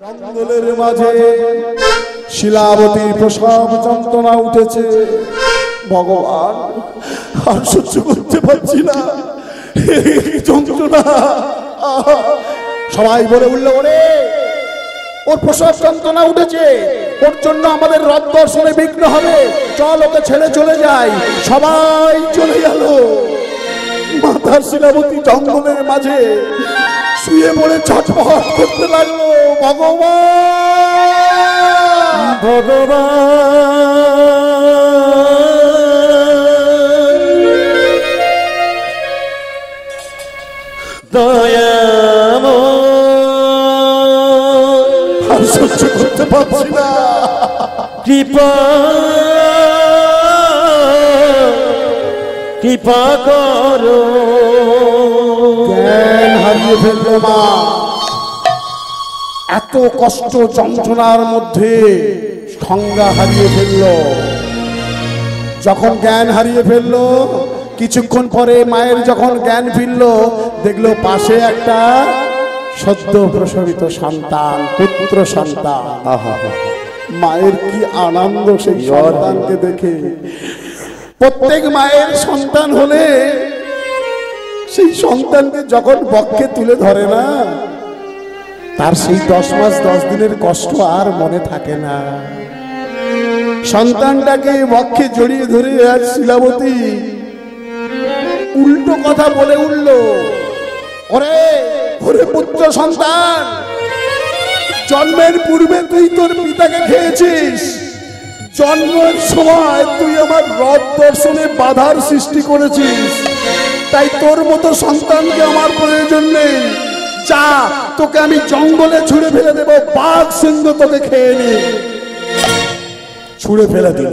জঙ্গলের মাঝে শিলাবতীর প্রসব যন্ত্রণা উঠেছে। ভগবান, আর সহ্য করতে পারছি না যন্ত্রণা। সবাই বলে উঠল, ওরে ওর প্রসব যন্ত্রণা উঠেছে, ওর জন্য আমাদের রথ দর্শনে বিঘ্ন হবে, চল ওকে ছেড়ে চলে যাই। সবাই চলে গেল। মাতার শিলাবতী জঙ্গলের মাঝে শুয়ে পড়ে ছটফট করতে লাগলো। ভগবান, ভগবান দয়াময়, আর সহ্য করতে পারছি না, কৃপা কৃপা করো। জ্ঞান হারিয়ে ফেললো মা। এত কষ্ট যন্ত্রণার মধ্যে সংজ্ঞা হারিয়ে ফেললো। যখন জ্ঞান হারিয়ে ফেললো, কিছুক্ষণ পরে মায়ের যখন জ্ঞান ফিরলো, দেখলো পাশে একটা সদ্য প্রসবিত সন্তান, পুত্র সন্তান। মায়ের কি আনন্দ সেই সন্তানকে দেখে। প্রত্যেক মায়ের সন্তান হলে সেই সন্তানকে যখন বক্ষে তুলে ধরে না, তার সেই 10 মাস 10 দিনের কষ্ট আর মনে থাকে না। সন্তানটাকে বক্ষে জড়িয়ে ধরে আজ শিলাবতী উল্টো কথা বলে উঠল, ওরে ওরে পুত্র সন্তান, জন্মের পূর্বে তুই তোর পিতাকে খেয়েছিস, জন্মের সময় তুই আমার রথ দর্শনে বাধার সৃষ্টি করেছিস, তাই তোর মতো সন্তানকে আমার প্রয়োজন নেই। যা, তোকে আমি জঙ্গলে ছুঁড়ে ফেলে দেব, বাঘ সিংহ তোকে খেয়ে নে। ছুঁড়ে ফেলে দিল।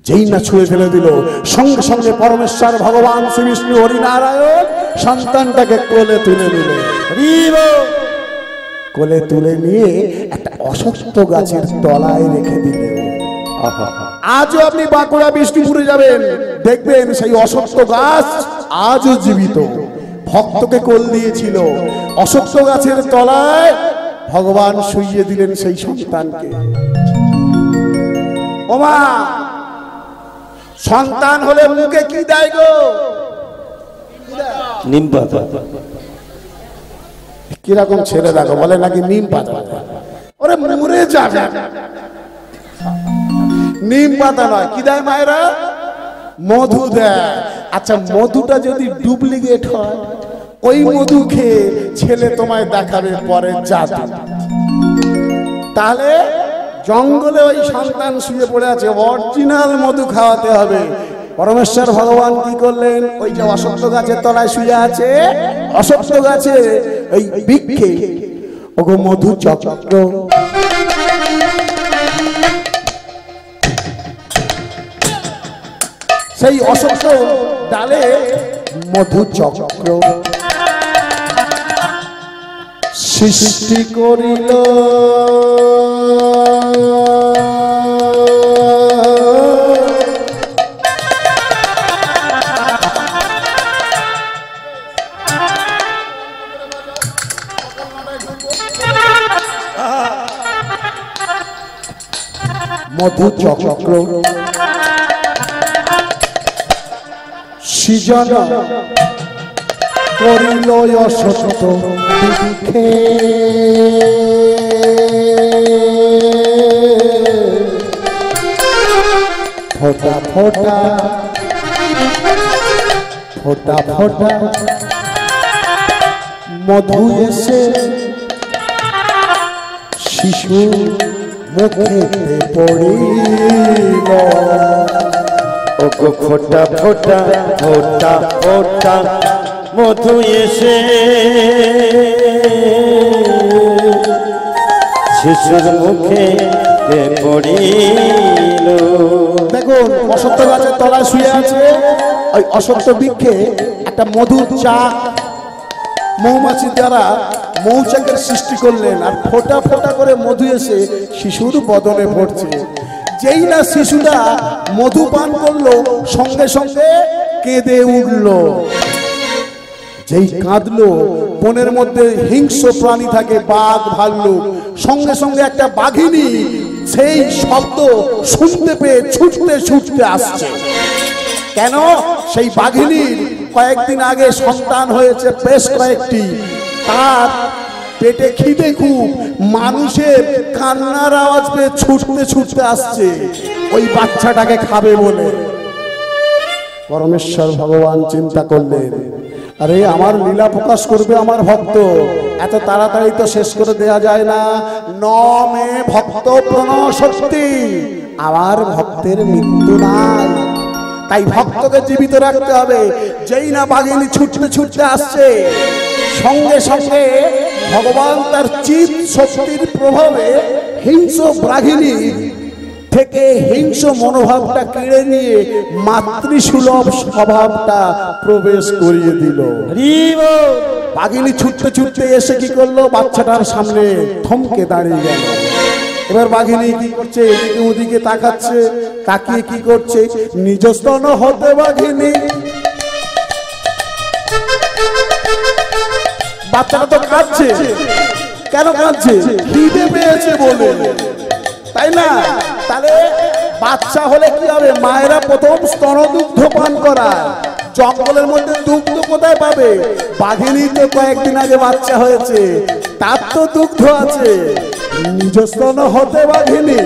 যেই না ছুঁড়ে ফেলে দিল, সঙ্গে সঙ্গে পরমেশ্বর ভগবান শ্রী বিষ্ণু হরিনারায়ণ সন্তানটাকে কোলে তুলে নিল। কোলে তুলে নিয়ে একটা অশ্বত্থ গাছের তলায় রেখে দিলেন। আজও আপনি বাঁকুড়া বিষ্ণুপুরে যাবেন, দেখবেন সেই অশ্বত্থ গাছ আজও জীবিত। ভক্তকে কোল দিয়েছিল, অশ্বত্থ গাছের তলায় ভগবান শুইয়ে দিলেন সেই সন্তানকে। ওমা, সন্তান হলে মুখে কি দেয় গো? নিম পাতা। কিরকম ছেলে দেখো, বলে নাকি নিম পাতা। ওরে মরে যাবে। নিম পাতা নয়, কি দেয় মায়েরা? মধু দেয়। আচ্ছা, মধুটা যদি ডুপ্লিকেট হয়, ওই মধু খেয়ে ছেলে তোমায় দেখাবে পরে জাদু। তাহলে জঙ্গলে ওই সন্তান শুয়ে পড়ে আছে, অরিজিনাল মধু খাওয়াতে হবে। পরমেশ্বর ভগবান কি করলেন? ওই যে অশ্বত্থ গাছের তলায় শুয়ে আছে, অশ্বত্থ গাছে ওই বৃক্ষে ওগো মধু চক্র, সেই অশ্বত্থ ডালে মধু চক্র সৃষ্টি করিল। মধু চক্র সৃজন করিল অশ্বত্থ বৃক্ষে, ফোটা ফোটা ফোটা ফোটা মধু এসে শিশু মুখেতে পড়িল। ওগো ফোটা ফোটা ফোটা ফোটা মধু এসে শিশুর মুখে পড়িল। দেখুন, অশ্বত্থ গাছের তলায় শুয়ে আছে, ওই অশ্বত্থ বৃক্ষে একটা মধুর চাক মৌমাছি দ্বারা মৌচাকের সৃষ্টি করলেন, আর ফোটা ফোটা করে মধু এসে শিশুর বদনে পড়ছে। যেই না শিশুটা মধু পান করলো, সঙ্গে সঙ্গে কেঁদে উঠল। যেই কাঁদলো বনের মধ্যে হিংস্র প্রাণী থাকে, বাঘ ভাল্লুক, সঙ্গে সঙ্গে একটা বাঘিনী সেই শব্দ শুনতে পেয়ে ছুটতে ছুটতে আসছে। কেন? সেই বাঘিনীর কয়েকদিন আগে সন্তান হয়েছে বেশ কয়েকটি, তার পেটে খিদে খুব, মানুষের কান্নার আওয়াজ পেয়ে ছুটতে ছুটতে আসছে ওই বাচ্চাটাকে খাবে বলে। পরমেশ্বর ভগবান চিন্তা করলেন, আরে আমার লীলা প্রকাশ করবে আমার ভক্ত, এত তাড়াতাড়ি তো শেষ করে দেয়া যায় না। নমে ভক্ত প্রণশক্তি, আমার ভক্তের মৃত্যু নাই, তাই ভক্তকে জীবিত রাখতে হবে। যেই না বাঘিনী ছুটতে ছুটতে আসছে, সঙ্গে সঙ্গে ভগবান তার চিৎ শক্তির প্রভাবে হিংস্র বাঘিনী থেকে হিংস্র মনোভাবটা কেড়ে নিয়ে মাতৃসুলভ স্বভাবটা প্রবেশ করিয়ে দিল। বাঘিনী ছুটতে ছুটতে এসে কি করলো, বাচ্চাটার সামনে থমকে দাঁড়িয়ে গেল। এবার বাঘিনী কি করছে, এদিকে ওদিকে তাকাচ্ছে, তাকিয়ে কি করছে, নিজ স্তন হতে বাঘিনী, বাচ্চাটা তো কাঁদছে। কেন কাঁদছে? খিদে পেয়েছে বলে, তাই না? তাহলে বাচ্চা হলে কি হবে, মায়েরা প্রথম স্তন দুগ্ধ পান করায়, জঙ্গলের মধ্যে দুগ্ধ কোথায় পাবে? বাঘিনী তো কয়েকদিন আগে বাচ্চা হয়েছে, তার তো দুগ্ধ আছে। নিজ স্তন হতে বাঘিনী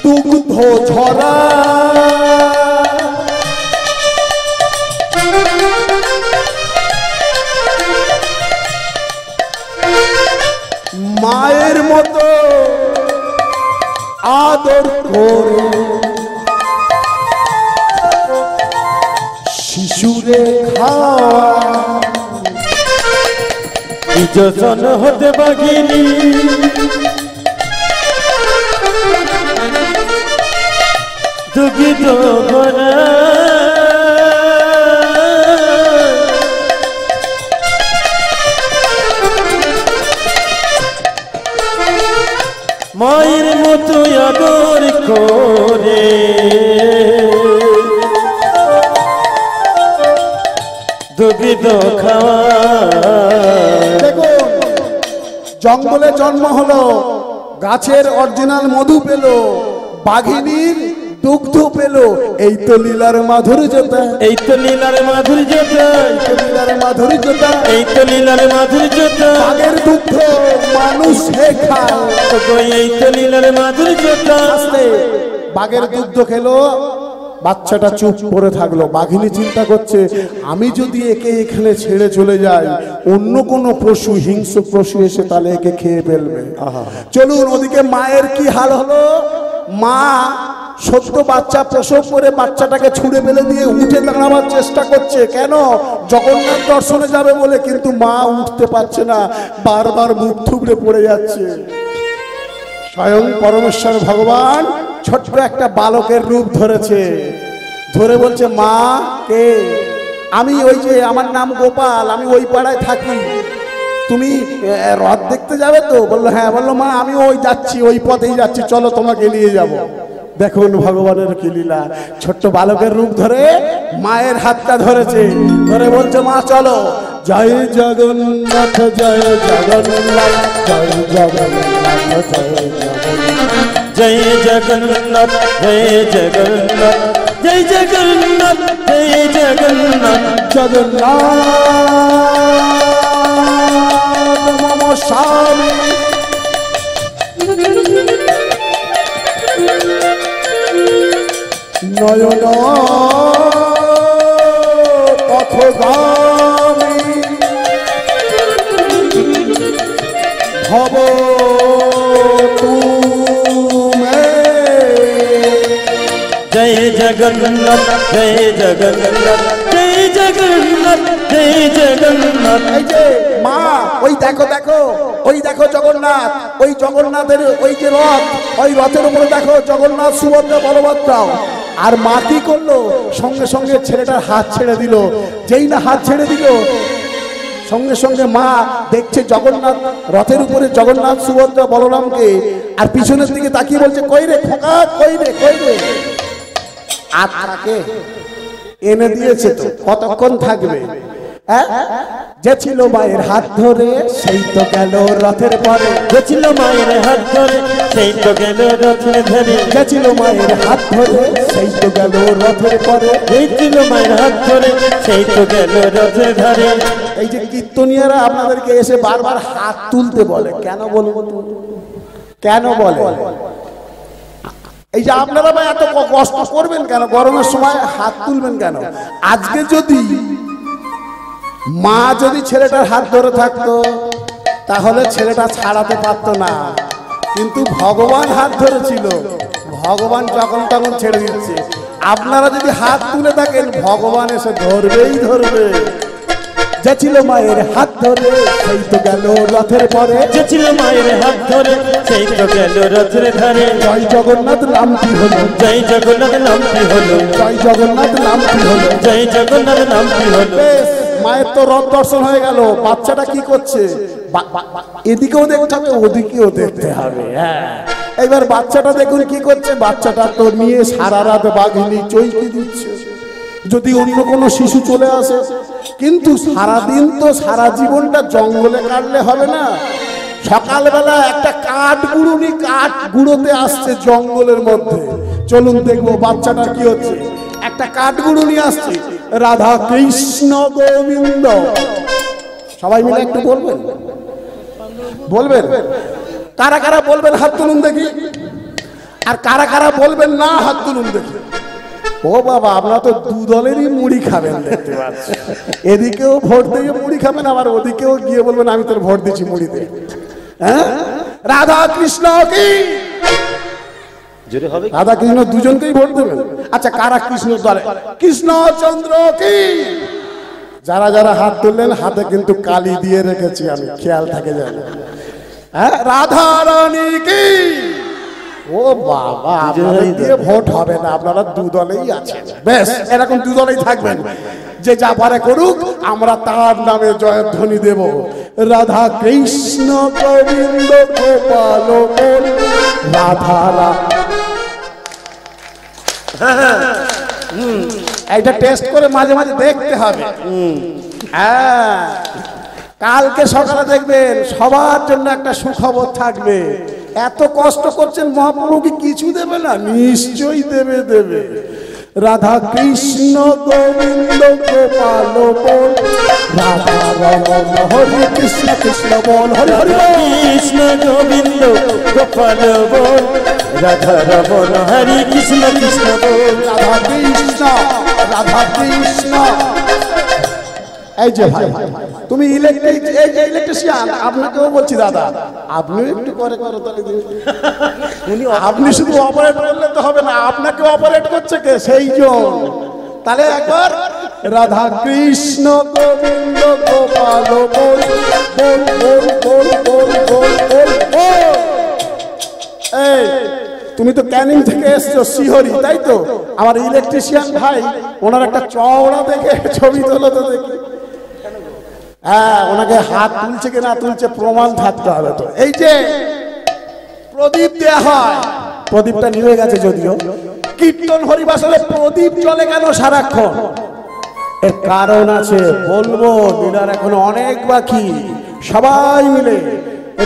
দুগ্ধ ঝরা, মায়ের মতো আদর করে শিশুরে খাওয়া, নিজ স্তন হতে বাঘিনী দুঃখিত ভরা, মায়ের মতো আদর করে দুঃখিত খাওয়া। দেখুন, জঙ্গলে জন্ম হলো, গাছের অরিজিনাল মধু পেল, বাঘিনীর দুগ্ধ পেল, এই তো লীলার মাধুর্যতা, এই তো লীলার মাধুর্যতা, এই তো লীলার মাধুর্যতা, এই তো লীলার মাধুর্যতা, বাঘের দুগ্ধ মানুষ খায়, এই তো লীলার মাধুর্যতা। আস্তে বাঘের দুগ্ধ খেলো, বাচ্চাটা চুপ করে থাকলো। বাঘিনী চিন্তা করছে, আমি যদি একে এখানে ছেড়ে চলে যাই, অন্য কোনো পশু, হিংস্র পশু এসে তাহলে একে খেয়ে ফেলবে। চলুন, ওদিকে মায়ের কি হাল হলো, মা সদ্য বাচ্চা প্রসব করে বাচ্চাটাকে ছুঁড়ে ফেলে দিয়ে উঠে দাঁড়াবার চেষ্টা করছে। কেন? জগন্নাথ দর্শনে যাবে বলে, কিন্তু মা উঠতে পারছে না, বারবার মুখ থুবড়ে পড়ে যাচ্ছে। স্বয়ং পরমেশ্বর ভগবান ছোট্ট একটা বালকের রূপ ধরেছে, ধরে বলছে, মা কে? আমি ওই যে, আমার নাম গোপাল, আমি ওই পাড়ায় থাকি, তুমি রথ দেখতে যাবে তো? বললো হ্যাঁ। বললো মা আমি ওই যাচ্ছি, ওই পথেই যাচ্ছি, চলো তোমাকে নিয়ে যাব। দেখুন ভগবানের কি লীলা, ছোট্ট বালকের রূপ ধরে মায়ের হাতটা ধরেছে, ধরে বলছে, মা চলো। জয় জগন্নাথ জয় জগন্নাথ জয় জগন্নাথ জয় জগন্নাথ, জয় জগন্নাথ জয় জগন্নাথ, জয় জগন্নাথ জয় জগন্নাথ, জগন্নাথ মম স্বামী। নয়ন পথগামী ভব তুমে। জয় জগন্নাথ জয় জগন্নাথ, জয় জগন্নাথ জয় জগন্নাথ। এই যে মা, ওই দেখো দেখো, ওই দেখো জগন্নাথ, ওই জগন্নাথের ওই যে রথ, ওই রথের উপরে দেখো জগন্নাথ সুভদ্রা বলভদ্র। আর মা কি করলো, সঙ্গে সঙ্গে ছেলেটার হাত ছেড়ে দিল। যেই না হাত ছেড়ে দিল, সঙ্গে সঙ্গে মা দেখছে জগন্নাথ রথের উপরে জগন্নাথ সুভদ্রা বলরামকে, আর পিছনের দিকে তাকিয়ে বলছে, কই রে খোকা, কই রে, কই রে। আর থাকে এনে দিয়েছে তো, কতক্ষণ থাকবে? যে ছিল মায়ের হাত ধরে সেই তো গেল রথের পরে, যে ছিল মায়ের হাত ধরে সেই তো গেল রথের ধারে, যে ছিল মায়ের হাত ধরে সেই তো গেল রথের পরে, এই ছিল মায়ের হাত ধরে সেই তো গেল রথের ধারে। এই যে কীর্তনীয়রা আপনাদেরকে এসে বারবার হাত তুলতে বলে, কেন বলবো? কেন বলে? এই যে আপনারা ভাই এত কষ্ট করবেন কেন? গরমের সময় হাত তুলবেন কেন? আজকে যদি মা যদি ছেলেটার হাত ধরে থাকতো তাহলে ছেলেটা ছাড়াতে পারতো না, কিন্তু ভগবান হাত ধরেছিল, ভগবান যখন তখন ছেড়ে দিচ্ছে। আপনারা যদি হাত তুলে থাকেন ভগবান এসে ধরবেই ধরবে। যে ছিল মায়ের হাত ধরে সেই তো গেল রথের পরে, যে ছিল মায়ের হাত ধরে সেই তো গেল রথের ধারে। জয় জগন্নাথ নামটি হলো, জয় জগন্নাথ নামটি হলো, জয় জগন্নাথ নামটি হলো, জয় জগন্নাথ নামটি হলো। বেশ, মায়ের তো রথ দর্শন হয়ে গেল। বাচ্চাটা কি করছে? এদিকেও দেখতে হবে, ওদিকেও দেখতে হবে। এবার বাচ্চাটা দেখুন কি করছে। বাচ্চাটা তো নিয়ে সারা রাত বাঘিনী চৈকি দিচ্ছে। যদি অন্য কোনো শিশু চলে আসে, কিন্তু সারাদিন তো সারা জীবনটা জঙ্গলে কাটলে হবে না। সকালবেলা একটা কাঠ গুঁড়ুনি কাঠ গুঁড়োতে আসছে জঙ্গলের মধ্যে। চলুন দেখবো বাচ্চাটা কি হচ্ছে। একটা কাঠ গুঁড়ুনি আসছে, রাধা কৃষ্ণ গোবিন্দ। সবাই মিলে একটু বলবেন, বলবেন? কারা কারা বলবেন হাত তুলুন দেখি। আর কারা কারা বলবেন না হাত তুলুন দেখি। ও বাবা, আপনারা তো দু দলেরই মুড়ি খাবেন দেখতে পাচ্ছি। এদিকেও ভোট দিয়ে মুড়ি খাবেন, আবার ওদিকেও গিয়ে বলবেন আমি তোর ভোট দিচ্ছি মুড়িতে। হ্যাঁ, রাধা কৃষ্ণ কি রাধা কৃষ্ণ দুজনকেই ভোট দেবেন? আচ্ছা, কারা কৃষ্ণ দলে? কৃষ্ণচন্দ্র কি? যারা যারা হাত তুললেন হাতে কিন্তু কালি দিয়ে রেখেছি আমি, খেয়াল থাকে যাবে। হ্যাঁ, রাধা রানী কি? ও বাবা, আপনাদের দিয়ে ভোট হবে না, আপনারা দু দলেই আছেন। বেশ, এরকম দু দলেই থাকবেন। যে যা পারে করুক, আমরা তার নামে জয়ধ্বনি দেব। রাধা কৃষ্ণ গোবিন্দ গোপাল রাধা রাধা। এইটা টেস্ট করে মাঝে মাঝে দেখতে হবে। হ্যাঁ, কালকে সকালে দেখবেন সবার জন্য একটা সুখবর থাকবে। এত কষ্ট করছেন, মহাপ্রভু কি কিছু দেবে না? নিশ্চয়ই দেবে, দেবে। রাধা কৃষ্ণ গোবিন্দ গোপাল বল, রাধা রমন হরে কৃষ্ণ কৃষ্ণ বল, হরে হরে কৃষ্ণ গোবিন্দ গোপাল বল, রাধা রমন হরে কৃষ্ণ কৃষ্ণ বল, রাধা কৃষ্ণ, রাধা কৃষ্ণ। এই যে ভাই, তুমি ইলেকট্রিক, এই যে ইলেকট্রিশিয়ান, আপনাকেও বলছি দাদা, আপনিও একটু করে করো তাহলে। আপনি শুধু অপারেট করলে তো হবে না, আপনাকে অপারেট করছে কে? সেই জন। তাহলে একবার রাধা কৃষ্ণ গোবিন্দ গোপাল বল বল বল বল বল বল বল বল। এই তুমি তো ক্যানিং থেকে এসছো, শিহরি, তাই তো? আমার ইলেকট্রিশিয়ান ভাই, ওনার একটা চওড়া দেখে ছবি তোলো তো দেখি। হ্যাঁ, ওনাকে হাত তুলছে কি না তুলছে প্রমাণ থাকতে হবে তো। এই যে প্রদীপ দেয়া হয়, প্রদীপটা নিভে গেছে যদিও। কীর্তন হরিবাসরে প্রদীপ জ্বলে কেন সারাক্ষণ? এর কারণ আছে, বলবো। লীলার এখন অনেক বাকি। সবাই মিলে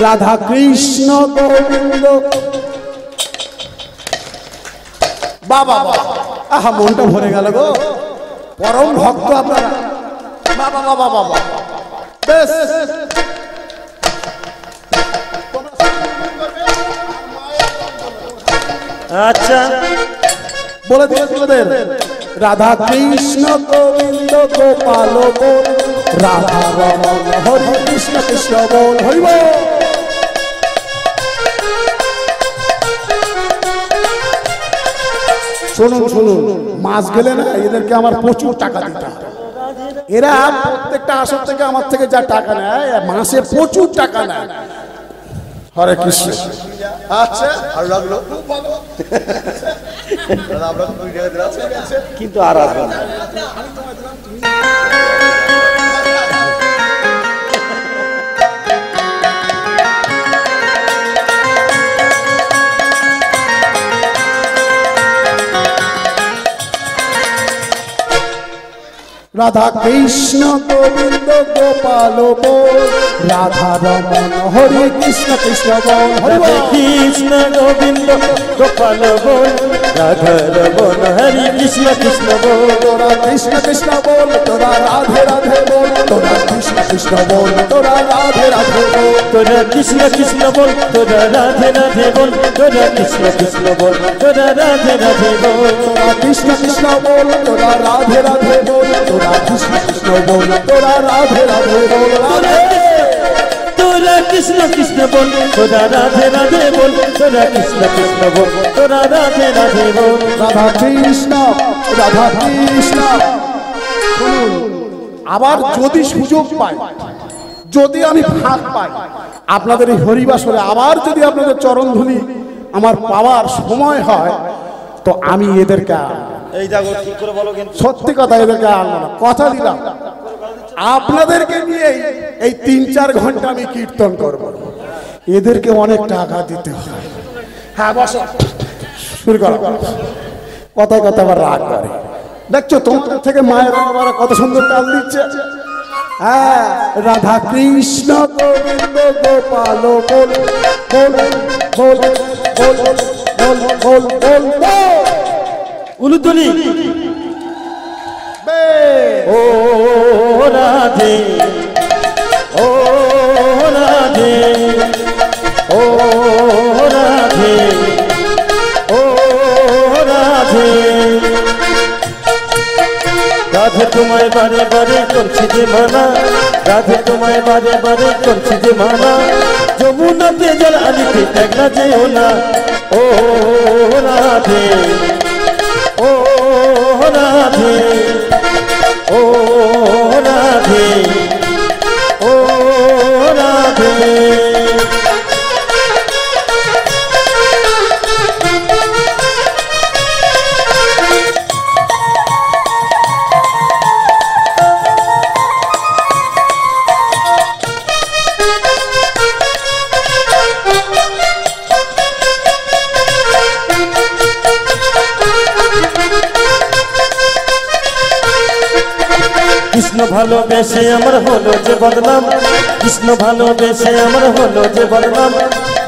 রাধা কৃষ্ণ গোবিন্দ। বাবা বাবা, আহা, মনটা ভরে গেল গো। পরম ভক্ত আপনারা। বাবা বাবা বাবা, বেশ। আচ্ছা, বলে দিলে তোমাদের রাধা কৃষ্ণ গোবিন্দ গোপাল বল, রাধা রমন হরে কৃষ্ণ কৃষ্ণ বল, হরি বল। শুনুন শুনুন, মাস গেলে না এদেরকে আমার প্রচুর টাকা দিতে হবে। এরা প্রত্যেকটা আসর থেকে আমার থেকে যা টাকা নেয়, মাসে প্রচুর টাকা নেয়। হরে কৃষ্ণ। আচ্ছা, আর লাগলো কিন্তু আর আসবে না। রাধা কৃষ্ণ গোবিন্দ গোপাল বল, রাধা রমন হরে কৃষ্ণ কৃষ্ণ বল, হরি রাধে বল। কৃষ্ণ গোবিন্দ গোপাল বল, রাধা রমন হরে কৃষ্ণ কৃষ্ণ বল। তোরা কৃষ্ণ কৃষ্ণ বল, তোরা রাধে রাধে বল, তোরা কৃষ্ণ কৃষ্ণ বল, তোরা রাধে রাধে বল। তোরা কৃষ্ণ কৃষ্ণ বল, তোরা রাধে রাধে বল, তোরা কৃষ্ণ কৃষ্ণ বল, তোরা রাধে রাধে বল। তোরা কৃষ্ণ কৃষ্ণ বল, তোরা রাধে রাধে বল, তোরা কৃষ্ণ কৃষ্ণ বল, তোরা রাধে রাধে বল, রাধে। তোরা কৃষ্ণ কৃষ্ণ বল, তোরা রাধে রাধে বল, তোরা কৃষ্ণ কৃষ্ণ বল, তোরা রাধে রাধে বল। রাধা কৃষ্ণ, রাধা কৃষ্ণ। শুনুন, আবার যদি সুযোগ পাই, যদি আমি ফাঁক পাই আপনাদের এই হরিবাসরে আবার যদি আপনাদের চরণধুলি আমার পাওয়ার সময় হয়, তো আমি এদেরকে এই দেখো ঠিক করে বলো কিন্তু। সত্যি কথা এদেরকে আনবো না, কথা দিলাম। আপনাদেরকে নিয়ে এই 3-4 ঘন্টা আমি কীর্তন করব। এদেরকে অনেক টাকা দিতে হয়। হ্যাঁ বসো, শুরু করো। কথায় কথা আবার রাগ করে। দেখছো তোমাদের থেকে মায়ের বাবারা কত সুন্দর তাল দিচ্ছে। হ্যাঁ, রাধা কৃষ্ণ গোবিন্দ গোপাল বল, বল বল বল বল বল বল বল। উলুধ্বনি। ও রাধে, ও রাধে, ও রাধে, ও রাধে। রাধে তোমায় বারে বারে করছি যে মানা, রাধে তোমায় বারে বারে করছি যে মানা। যমুনাতে জল আনিতে একলা যেও না। ও রাধে, ও রাধে, ও রাধে, ও রাধে। কৃষ্ণ ভালোবেসে আমার হলো যে বদনাম, কৃষ্ণ ভালোবেসে আমার হলো যে বদনাম।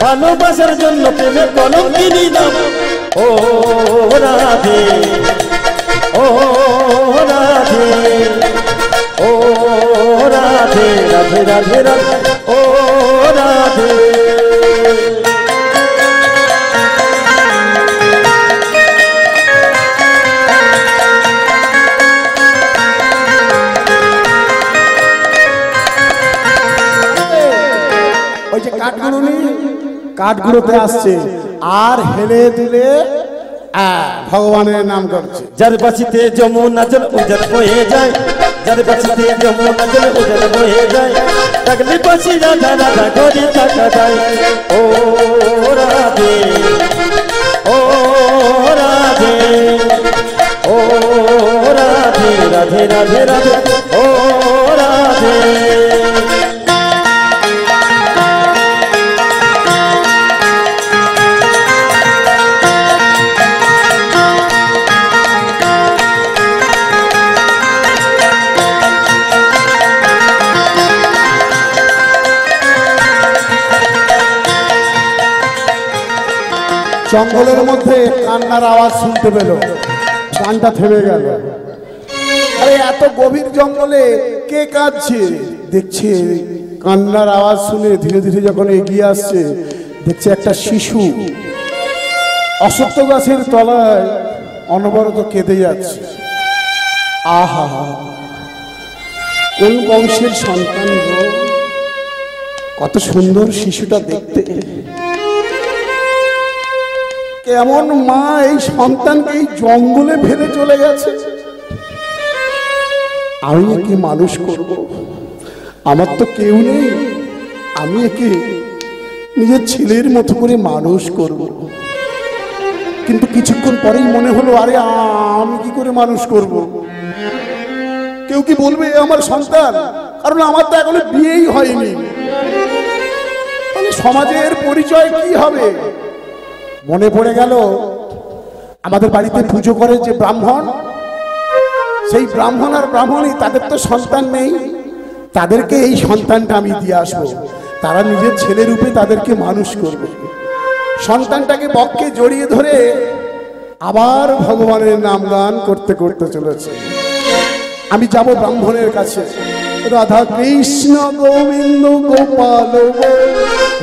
ভালোবাসার জন্য প্রেমে কলঙ্কিনী নাম। ও রাধে, ও রাধে, ও রাধে, রাধে রাধে রাধে, ও রাধে। ওই যে কাঠগুলো নেই, কাঠগুলোতে আসছে আর হেলে দিলে ভগবানের নাম করছে। যার বাঁচিতে যমুনা জল উজার বয়ে যায়, যার বাঁচিতে যমুনা জল উজার বয়ে যায়। থাকলে বাঁচি রাধা রাধা করে থাকা যায়। ও রাধে, ও রাধে, ও রাধে, রাধে রাধে রাধে, ও রাধে। জঙ্গলের মধ্যে কান্নার আওয়াজ শুনতে পেল, গানটা থেমে গেল। আরে এত গভীর জঙ্গলে কে কাঁদছে? দেখছে কান্নার আওয়াজ শুনে ধীরে ধীরে যখন এগিয়ে আসছে, দেখছে একটা শিশু অশ্বত্থ গাছের তলায় অনবরত কেঁদে যাচ্ছে। আহা, কোন বংশের সন্তান গো, কত সুন্দর শিশুটা দেখতে। কেমন মা এই সন্তানকে এই জঙ্গলে ফেলে চলে গেছে। আমি একে মানুষ করব, আমার তো কেউ নেই, আমি একে নিজের ছেলের মতো করে মানুষ করব। কিন্তু কিছুক্ষণ পরেই মনে হলো, আরে আমি কি করে মানুষ করব? কেউ কি বলবে আমার সন্তান? কারণ আমার তো এখনো বিয়েই হয়নি, তাহলে সমাজের পরিচয় কি হবে? মনে পড়ে গেল আমাদের বাড়িতে পুজো করে যে ব্রাহ্মণ, সেই ব্রাহ্মণ আর ব্রাহ্মণী তাদের তো সন্তান নেই, তাদেরকে এই সন্তানটা আমি দিয়ে আসবো, তারা নিজের ছেলে রূপে তাদেরকে মানুষ করবে। সন্তানটাকে বক্ষে জড়িয়ে ধরে আবার ভগবানের নাম গান করতে করতে চলেছে। আমি যাব ব্রাহ্মণের কাছে, রাধা কৃষ্ণ গোবিন্দ গোপাল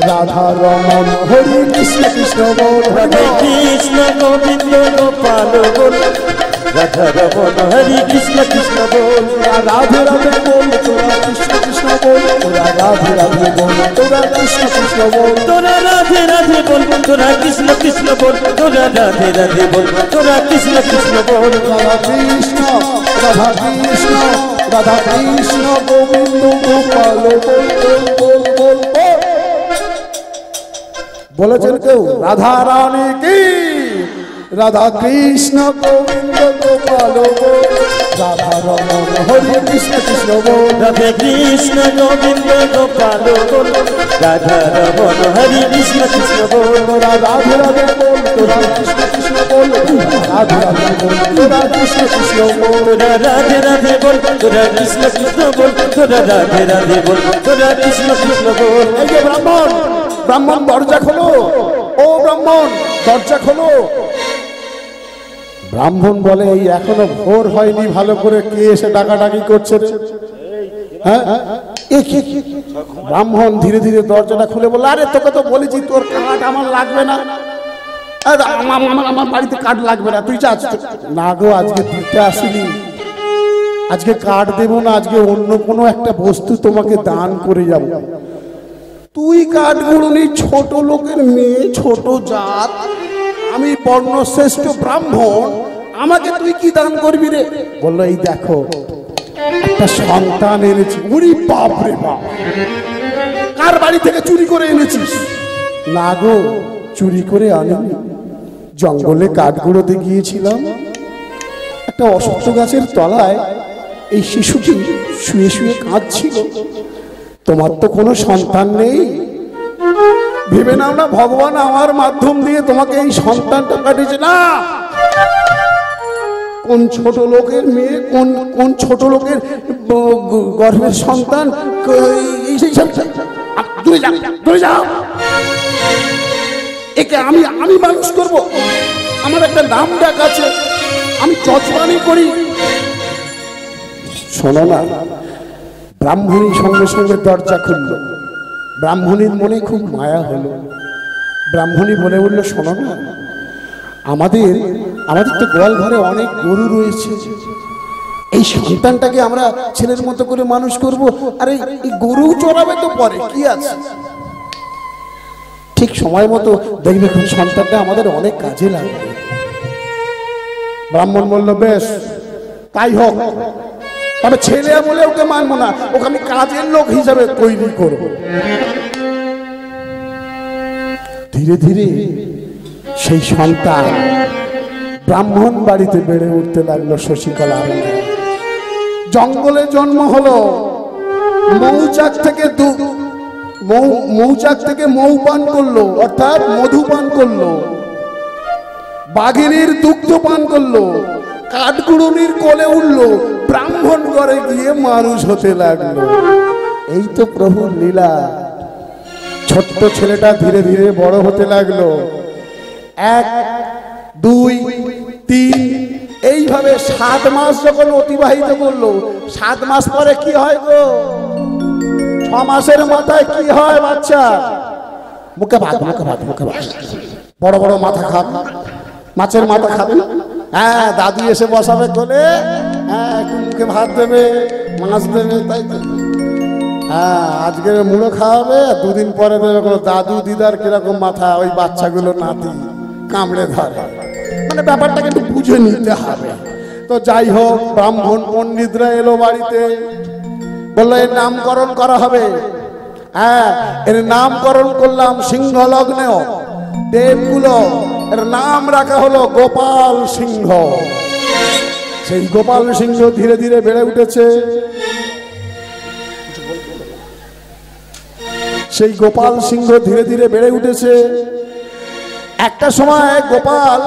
রাধা রমন হরি কৃষ্ণ কৃষ্ণ বল, হরে কৃষ্ণ গোবিন্দ গোপাল বল, রাধা রমন হরি কৃষ্ণ কৃষ্ণ বল, রাধে রাধে বল তোরা কৃষ্ণ কৃষ্ণ বল, তোরা রাধে রাধে বল তোরা কৃষ্ণ কৃষ্ণ বল, তোরা রাধে রাধে বল, তোরা কৃষ্ণ কৃষ্ণ বল, তোরা রাধে রাধে বল, তোরা কৃষ্ণ কৃষ্ণ বল, রাধা কৃষ্ণ রাধা কৃষ্ণ রাধা কৃষ্ণ গোবিন্দ গোপাল বল বল বল বল বল। বলেছেন কেউ রাধা রানী কি, রাধা কৃষ্ণ গোবিন্দ গোপাল বল, রাধা রমন হরি কৃষ্ণ কৃষ্ণ বল, রাধে কৃষ্ণ গোবিন্দ গোপাল বল, রাধা রমন হরি কৃষ্ণ কৃষ্ণ বল, তোরা রাধে রাধে বল তোরা কৃষ্ণ কৃষ্ণ বল, রাধে রাধে বল তোরা কৃষ্ণ কৃষ্ণ বল, তোরা রাধে রাধে বল, তোরা কৃষ্ণ কৃষ্ণ বল, তোরা রাধে রাধে বল, তোরা কৃষ্ণ কৃষ্ণ বল। এই যে ব্রাহ্মণ, ব্রাহ্মণ দরজা খোলো, ও ব্রাহ্মণ দরজা খোলো। ব্রাহ্মণ বলে এই এখনো ভোর হয়নি, ভালো করে কে এসে ডাকাডাকি করছে রে? হ্যাঁ এ কি? ব্রাহ্মণ ধীরে ধীরে দরজাটা খুলে বলল, আরে তোকে তো বলেছি তোর কাঠ আমার লাগবে না, আমার বাড়িতে কাঠ লাগবে না, তুই যা। না গো, আজকে দিতে আসিনি, আজকে কাঠ দেবো না, আজকে অন্য কোনো একটা বস্তু তোমাকে দান করে যাব। তুই কাঠ গুড়ুনি, ছোট লোকের মেয়ে, ছোট জাত, আমি বর্ণশ্রেষ্ঠ ব্রাহ্মণ, আমাকে তুই কি দান করবি রে? বললো এই দেখো একটা সন্তান এনেছি। ওরে বাপ রে বাপ, কার বাড়ি থেকে চুরি করে এনেছিস? না গো, চুরি করে আনিনি, জঙ্গলে কাঠ গুঁড়োতে গিয়েছিলাম, একটা অশ্বত্থ গাছের তলায় এই শিশুটি শুয়ে শুয়ে কাঁদছিল। তোমার তো কোনো সন্তান নেই, ভেবে নাও না ভগবান আমার মাধ্যম দিয়ে তোমাকে এই সন্তানটা পাঠিয়েছে। না, কোন ছোট লোকের মেয়ে, কোন কোন ছোট লোকের গর্ভের সন্তান, দূরে যাও, একে আমি মানুষ করব, আমার একটা নাম ডাক আছে, আমি চচবানি করি। শোনো না, ব্রাহ্মণী সঙ্গে সঙ্গে দরজা খুলল। ব্রাহ্মণীর মনে খুব মায়া হলো। ব্রাহ্মণী বলে উঠল, শোনো না, আমাদের তো গোয়াল ঘরে অনেক গরু রয়েছে, এই সন্তানটাকে আমরা ছেলের মতো করে মানুষ করব, আর এই গরু চড়াবে তো পরে, কি আছে, ঠিক সময় মতো দেখবে সন্তানটা আমাদের অনেক কাজে লাগবে। ব্রাহ্মণ বলল, বেশ তাই হোক, তবে ছেলে বলে ওকে মানবো না, ওকে আমি কাজের লোক হিসাবে তৈরি করব। ধীরে ধীরে সেই সন্তান ব্রাহ্মণ বাড়িতে বেড়ে উঠতে লাগলো। শশীকলা জঙ্গলে জন্ম হলো, মৌচাক থেকে মৌ পান করলো, অর্থাৎ মধু পান করলো, বাঘিনীর দুগ্ধ পান করলো, কাঠগুড়ুনির কোলে উঠলো, ব্রাহ্মণ ঘরে গিয়ে মানুষ হতে লাগলো। এই তো প্রভুর লীলা। ছোট্ট ছেলেটা ধীরে ধীরে বড় হতে লাগলো। 1, 2, 3, এইভাবে 7 মাস যখন অতিবাহিত করলো, 7 মাস পরে কি হয় গো? 6 মাসের মাথায় কি হয় বাচ্চা? মুখে ভাত, বড় বড় মাথা খাবে, মাছের মাথা খাবে না? হ্যাঁ, দাদু এসে বসাবে কোলে, হ্যাঁ একটু মুখে ভাত দেবে, মাছ দেবে, তাই তো। হ্যাঁ, আজকের মুড়ো খাওয়াবে, 2 দিন পরে দেবে কোনো দাদু দিদার কিরকম মাথা, ওই বাচ্চাগুলো নাতি কামড়ে ধরে। মানে ব্যাপারটাকে একটু বুঝে নিতে হবে। তো যাই হোক, ব্রাহ্মণ পণ্ডিতরা এলো বাড়িতে, বললো এর নামকরণ করা হবে। হ্যাঁ, এর নামকরণ করলাম সিংহ লগ্নে দেবগুলো, এর নাম রাখা হলো গোপাল সিংহ। সেই গোপাল সিংহ ধীরে ধীরে বেড়ে উঠেছে। সেই গোপাল সিংহ ধীরে ধীরে বেড়ে উঠেছে। একটা সময় গোপাল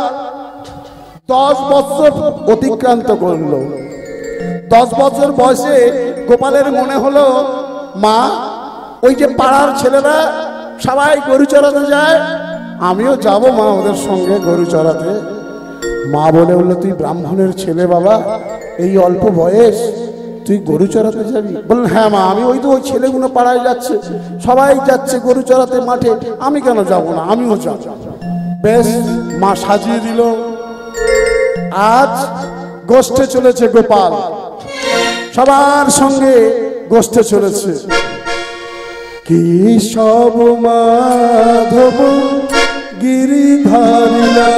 10 বছর অতিক্রান্ত করলো। 10 বছর বয়সে গোপালের মনে হলো মা ওই যে পাড়ার ছেলেরা সবাই গরু চড়াতে যায়, আমিও যাব মা ওদের সঙ্গে গরু চড়াতে। মা বলে বললো তুই ব্রাহ্মণের ছেলে বাবা, এই অল্প বয়স তুই গরু চড়াতে যাবি? বললেন হ্যাঁ মা, আমি ওই তো ওই ছেলেগুলো পাড়ায় যাচ্ছে, সবাই যাচ্ছে গরু চড়াতে মাঠে, আমি কেন যাব না, আমিও যাব। বেশ, মা সাজিয়ে দিল। আজ গোষ্ঠে চলেছে গোপাল, সবার সঙ্গে গোষ্ঠে চলেছে। কেশব মাধব গিরিধারিলা,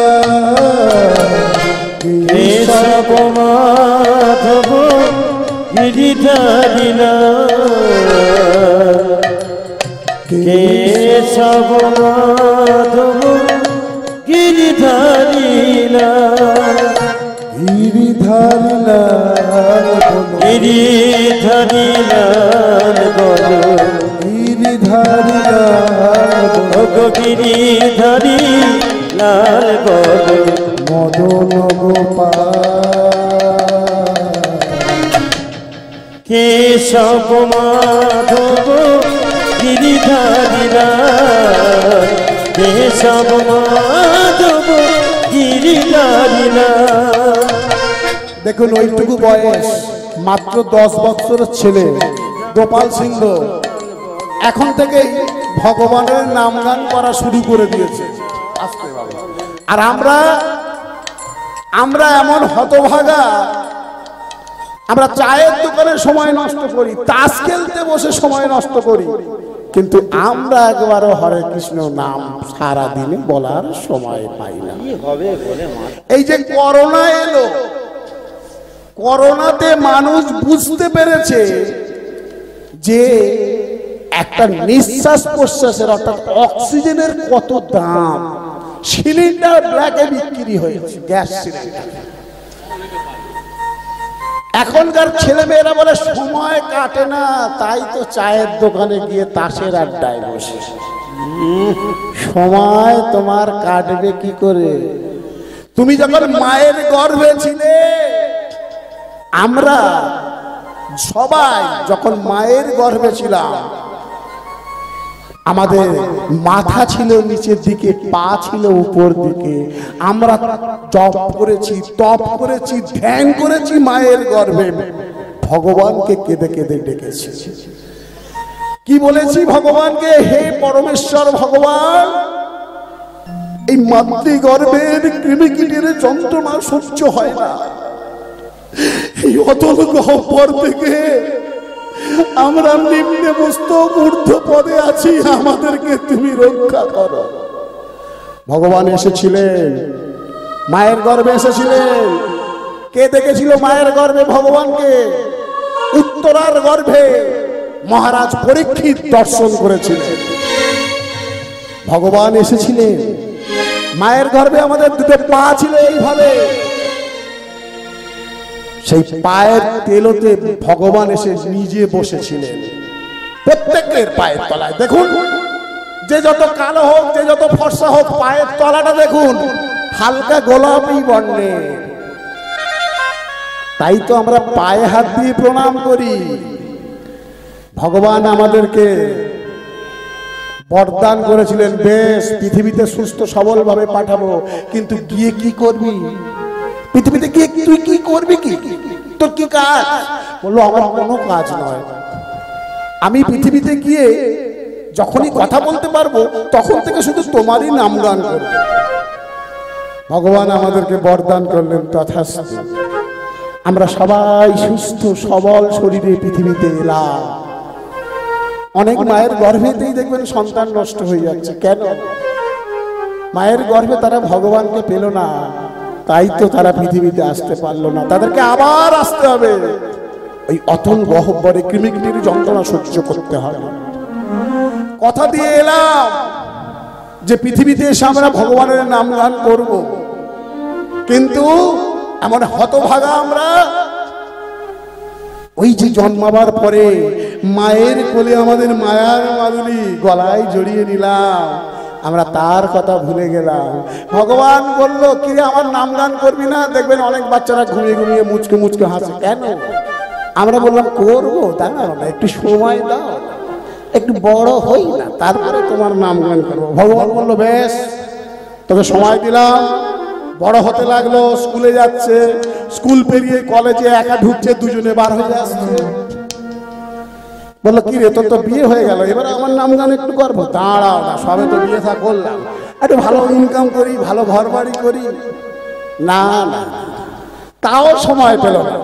কেশব মাধব গিরিধারিলা, কেশব মাধব গিরিধারিলা, গিরিধারিলা গিরিধারিলা বলো, গিরিধারিলা গিরিধারি লাল বলো, মদন গোপাল। কেশব মাধব গিরিধারিলা, কেশব মাধব গিরিধারিলা। দেখুন ওইটুকু বয়স, মাত্র 10 বছরের ছেলে গোপাল সিংহ এখন থেকেই ভগবানের নাম গান করা শুরু করে দিয়েছে। আর আমরা এমন হতভাগা, আমরা চায়ের দোকানে সময় নষ্ট করি, তাস খেলতে বসে সময় নষ্ট করি, কিন্তু আমরা একবারও হরে কৃষ্ণ নাম সারা দিনে বলার সময় পাই না। এই যে করোনা এলো, করোনাতে মানুষ বুঝতে পেরেছে যে একটা নিঃশ্বাস প্রশ্বাসের অর্থাৎ অক্সিজেনের কত দাম। সিলিন্ডার ব্ল্যাকে বিক্রি হয়েছে, গ্যাস সিলিন্ডার। এখনকার ছেলে মেয়েরা বলে সময় কাটে না, তাই তো চায়ের দোকানে গিয়ে তাসের আড্ডায় বসে। সময় তোমার কাটবে কি করে? তুমি যখন মায়ের গর্ভে ছিলে, আমরা সবাই যখন মায়ের গর্ভে ছিলাম, আমাদের মাথা ছিল নিচের দিকে, পা ছিল উপর দিকে। আমরা জপ করেছি, তপ করেছি, ধ্যান করেছি মায়ের গর্ভে, ভগবানকে কেঁদে কেঁদে ডেকেছি। কি বলেছি ভগবানকে? হে পরমেশ্বর ভগবান, এই মাতৃগর্ভের কৃমিকীটের যন্ত্রণা সহ্য হয় না, এই অতল গহ্বর থেকে আমরা নিম্নে মস্তক ঊর্ধ্ব পদে আছি, আমাদেরকে তুমি রক্ষা করো। ভগবান এসেছিলেন, মায়ের গর্ভে এসেছিলেন। কে দেখেছিল মায়ের গর্ভে ভগবানকে? উত্তরার গর্ভে মহারাজ পরীক্ষিত দর্শন করেছিলেন। ভগবান এসেছিলেন মায়ের গর্ভে, আমাদের দুটো পা ছিল এইভাবে, সেই পায়ের তেলোতে ভগবান এসে নিজে বসেছিলেন প্রত্যেকের পায়ের তলায়। দেখুন, যে যত কালো হোক, যে যত ফর্সা হোক, পায়ের তলাটা দেখুন হালকা গোলাপি বর্ণের। তাই তো আমরা পায়ে হাত দিয়ে প্রণাম করি। ভগবান আমাদেরকে বরদান করেছিলেন, বেশ পৃথিবীতে সুস্থ সবল ভাবে পাঠাবো, কিন্তু গিয়ে কি করবি? পৃথিবীতে গিয়ে তুই কি করবি? কি তোর কি কাজ? বললো আমার কোনো কাজ নয়, আমি পৃথিবীতে গিয়ে যখনই কথা বলতে পারবো তখন থেকে শুধু তোমারই নাম গান করব। ভগবান আমাদেরকে বরদান করলেন, তথাস্তু। আমরা সবাই সুস্থ সবল শরীরে পৃথিবীতে এলাম। অনেক মায়ের গর্ভেতেই দেখবেন সন্তান নষ্ট হয়ে যাচ্ছে। কেন? মায়ের গর্ভে তারা ভগবানকে পেল না, তাই তো তারা পৃথিবীতে আসতে পারলো না। তাদেরকে আবার আসতে হবে, ওই অতল গহ্বরে কৃমিকীটের যন্ত্রণা সহ্য করতে হবে। কথা দিয়ে এলাম যে পৃথিবীতে এসে আমরা ভগবানের নাম গান করব, কিন্তু এমন হতভাগা আমরা, ওই যে জন্মাবার পরে মায়ের কোলে আমাদের মায়ার মাদুলি গলায় জড়িয়ে নিলাম, আমরা তার কথা ভুলে গেলাম। ভগবান বলল, কি আমার নাম গান করবি না? দেখবেন অনেক বাচ্চারা ঘুমিয়ে ঘুমিয়ে মুচকে মুচকে হাসে। কেন? আমরা বললাম করবো, দাঁড়াও না, একটু সময় দাও, একটু বড় হই না, তারপরে তোমার নামগান করবো। ভগবান বললো বেশ, তোকে সময় দিলাম। বড় হতে লাগলো, স্কুলে যাচ্ছে, স্কুল পেরিয়ে কলেজে একা ঢুকছে, দুজনে বার হয়ে আসছে। বললো কি রে, তোর তো বিয়ে হয়ে গেল, এবার আমার নামগান একটু করবো। দাঁড়াও না, সবে তো বিয়ে থা করলাম, একটু ভালো ইনকাম করি, ভালো ঘর বাড়ি করি। না না, তাও সময় পেল না।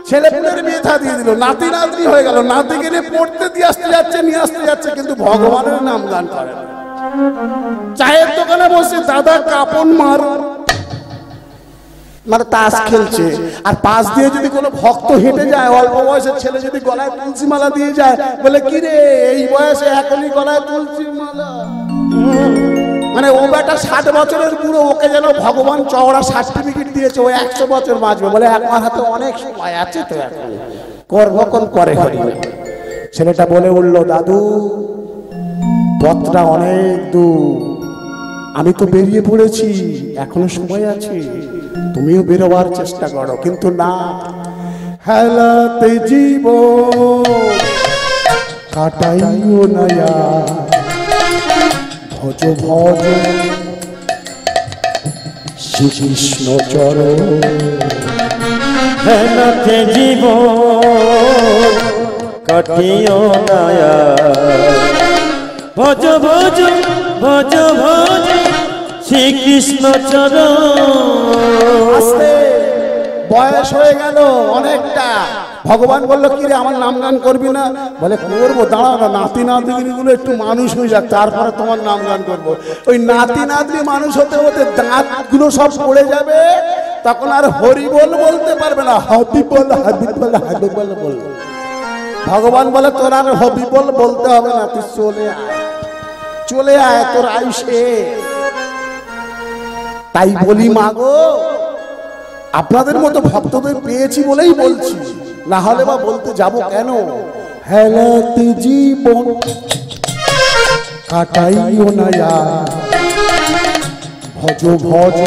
ছেলে পুলের বিয়ে থা দিয়ে দিল, নাতি নাতনি হয়ে গেল, নাতিকে নিয়ে পড়তে দিয়ে আসতে যাচ্ছে, নিয়ে আসতে যাচ্ছে, কিন্তু ভগবানের নাম গান করে না। চায়ের দোকানে বসে দাদা কাপন মার মানে তাস খেলছে, আর পাশ দিয়ে যদি কোনো ভক্ত হেঁটে যায়, অল্প বয়সের ছেলে যদি গলায় তুলসী মালা দিয়ে যায়, বলে কি রে এই বয়সে এখনই গলায় তুলসী মালা, মানে ও বেটা 60 বছরের বুড়ো, ওকে যেন ভগবান চওড়া সার্টিফিকেট দিয়েছে, ও 100 বছর বাঁচবে। বলে আমার হাতে অনেক সময় আছে তো, এখন করবক্ষণ করে হরি। ছেলেটা বলে উঠলো, দাদু পথটা অনেক দূর, আমি তো বেরিয়ে পড়েছি, এখনো সময় আছে, তুমিও বেরোবার চেষ্টা করো। কিন্তু না, হেলাতে জীবন কাটাইও না, ভজ ভজ শ্রীকৃষ্ণ চরণ। হেলাতে জীবন কাটিও না, ভজ ভজ ভজ ভজ শ্রীকৃষ্ণ চরণ। আস্তে বয়স হয়ে গেল অনেকটা। ভগবান বললো কি রে, আমার নাম গান করবি না? বলে করবো, দাঁড়াও না, নাতি নাতনি গুলো একটু মানুষ হয়ে যাক, তারপরে তোমার নাম গান করবো। ওই নাতি নাতনি মানুষ হতে হতে দাঁত গুলো সব পড়ে যাবে, তখন আর হরি বল বলতে পারবে না, হবি বল হাবি বল হাবি বল বলবে। ভগবান বলে তোর আর হবি বল বলতে হবে না, তুই চলে আয়, চলে আয়, তোর আয়ুষে। তাই বলি মাগো, আপনাদের মতো ভক্তদের পেয়েছি বলেই বলছি, না হলে বা বলতে যাব কেন? হেলাতে জীবন কাটাইও না, ভজ ভজ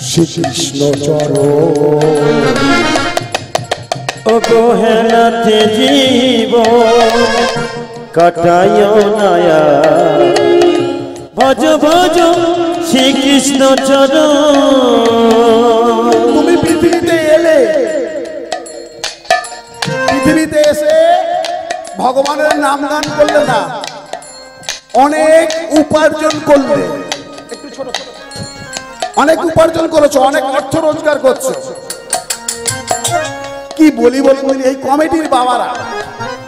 শ্রীকৃষ্ণ চরণ। ও গো হেলাতে জীবন কাটাইও না, ভজ ভজ শ্রীকৃষ্ণ চরণ। তুমি পৃথিবীতে এলে, পৃথিবীতে এসে ভগবানের নাম গান করলে না, অনেক উপার্জন করলে, একটু ছোট ছোট অনেক উপার্জন করেছো, অনেক অর্থ রোজগার করছো। কি বলি বলুন, এই কমিটির বাবারা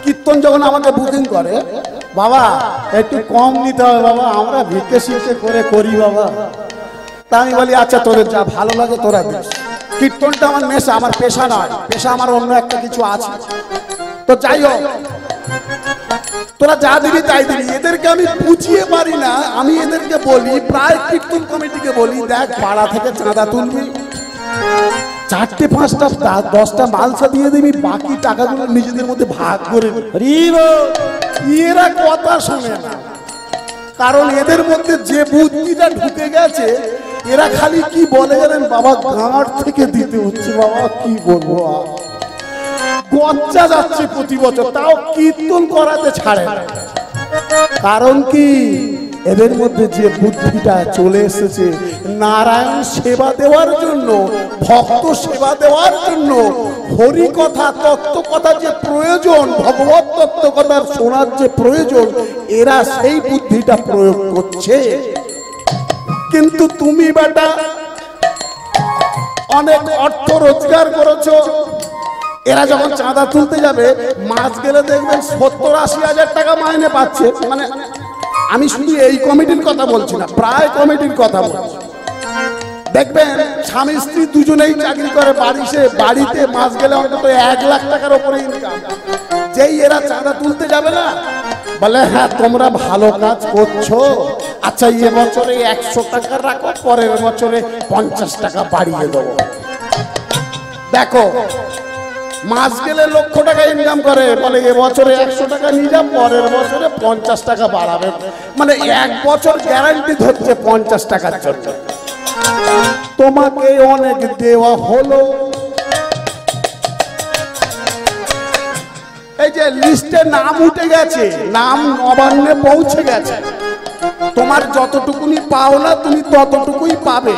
কীর্তন যখন আমাকে বুকিং করে, বাবা একটু কম নিতে হবে বাবা, আমরা ভিক্ষে শিক্ষে করে করি বাবা। তা আমি বলি আচ্ছা তোদের যা ভালো লাগে তোরা দিস। কীর্তনটা আমার নেশা, আমার পেশা নয়, পেশা আমার অন্য একটা কিছু আছে। তো যাই হোক, তোরা যা দিবি তাই দিবি। এদেরকে আমি বুঝিয়ে পারি না, আমি এদেরকে বলি, প্রায় কীর্তন কমিটিকে বলি, দেখ পাড়া থেকে চাঁদা তুলবি, 4টে 5টা 10টা মালসা দিয়ে দিবি, বাকি টাকাগুলো নিজেদের মধ্যে ভাগ করে এরা কথা শোনে না, কারণ এদের মধ্যে যে বুদ্ধিটা ঢুকে গেছে, এরা খালি কি বলে জানেন, বাবা গাঁট থেকে দিতে হচ্ছে, বাবা কি বলবো, গচ্চা যাচ্ছে প্রতি বছর, তাও কীর্তন করাতে ছাড়ে না। কারণ কি, এদের মধ্যে যে বুদ্ধিটা চলে এসেছে নারায়ণ সেবা দেওয়ার জন্য, ভক্ত সেবা দেওয়ার জন্য, হরি কথা তত্ত্ব কথা যে প্রয়োজন, ভগবত তত্ত্ব কথার শোনার যে প্রয়োজন, এরা সেই বুদ্ধিটা প্রয়োগ করছে। কিন্তু তুমি বেটা অনেক অর্থ রোজগার করেছো, এরা যখন চাঁদা তুলতে যাবে, মাস গেলে দেখবেন 70-80 হাজার টাকা মাইনে পাচ্ছে। মানে আমি শুধু এই কমিটির কথা বলছি না, প্রায় কমিটির কথা বলছি। দেখবেন স্বামী স্ত্রী দুজনেই চাকরি করে, বাড়িতে মাস গেলে অন্তত 1 লাখ টাকার উপরে ইনকাম। যেই এরা চাঁদা তুলতে যাবে না, বলে হ্যাঁ তোমরা ভালো কাজ করছো, আচ্ছা এ বছরে 100 টাকা রাখো, পরের বছরে 50 টাকা বাড়িয়ে দেবো। দেখো মাস গেলে লক্ষ টাকা ইনকাম করে, বলে এ বছরে 100 টাকা নিয়ে যাও, পরের বছরে 50 টাকা বাড়াবে, মানে 1 বছর গ্যারান্টি ধরছে 50 টাকার জন্য। তোমাকে অনেক দেওয়া হলো, এই যে লিস্টে নাম উঠে গেছে, নাম নবান্নে পৌঁছে গেছে, তোমার যতটুকুনি পাও না তুমি ততটুকুই পাবে,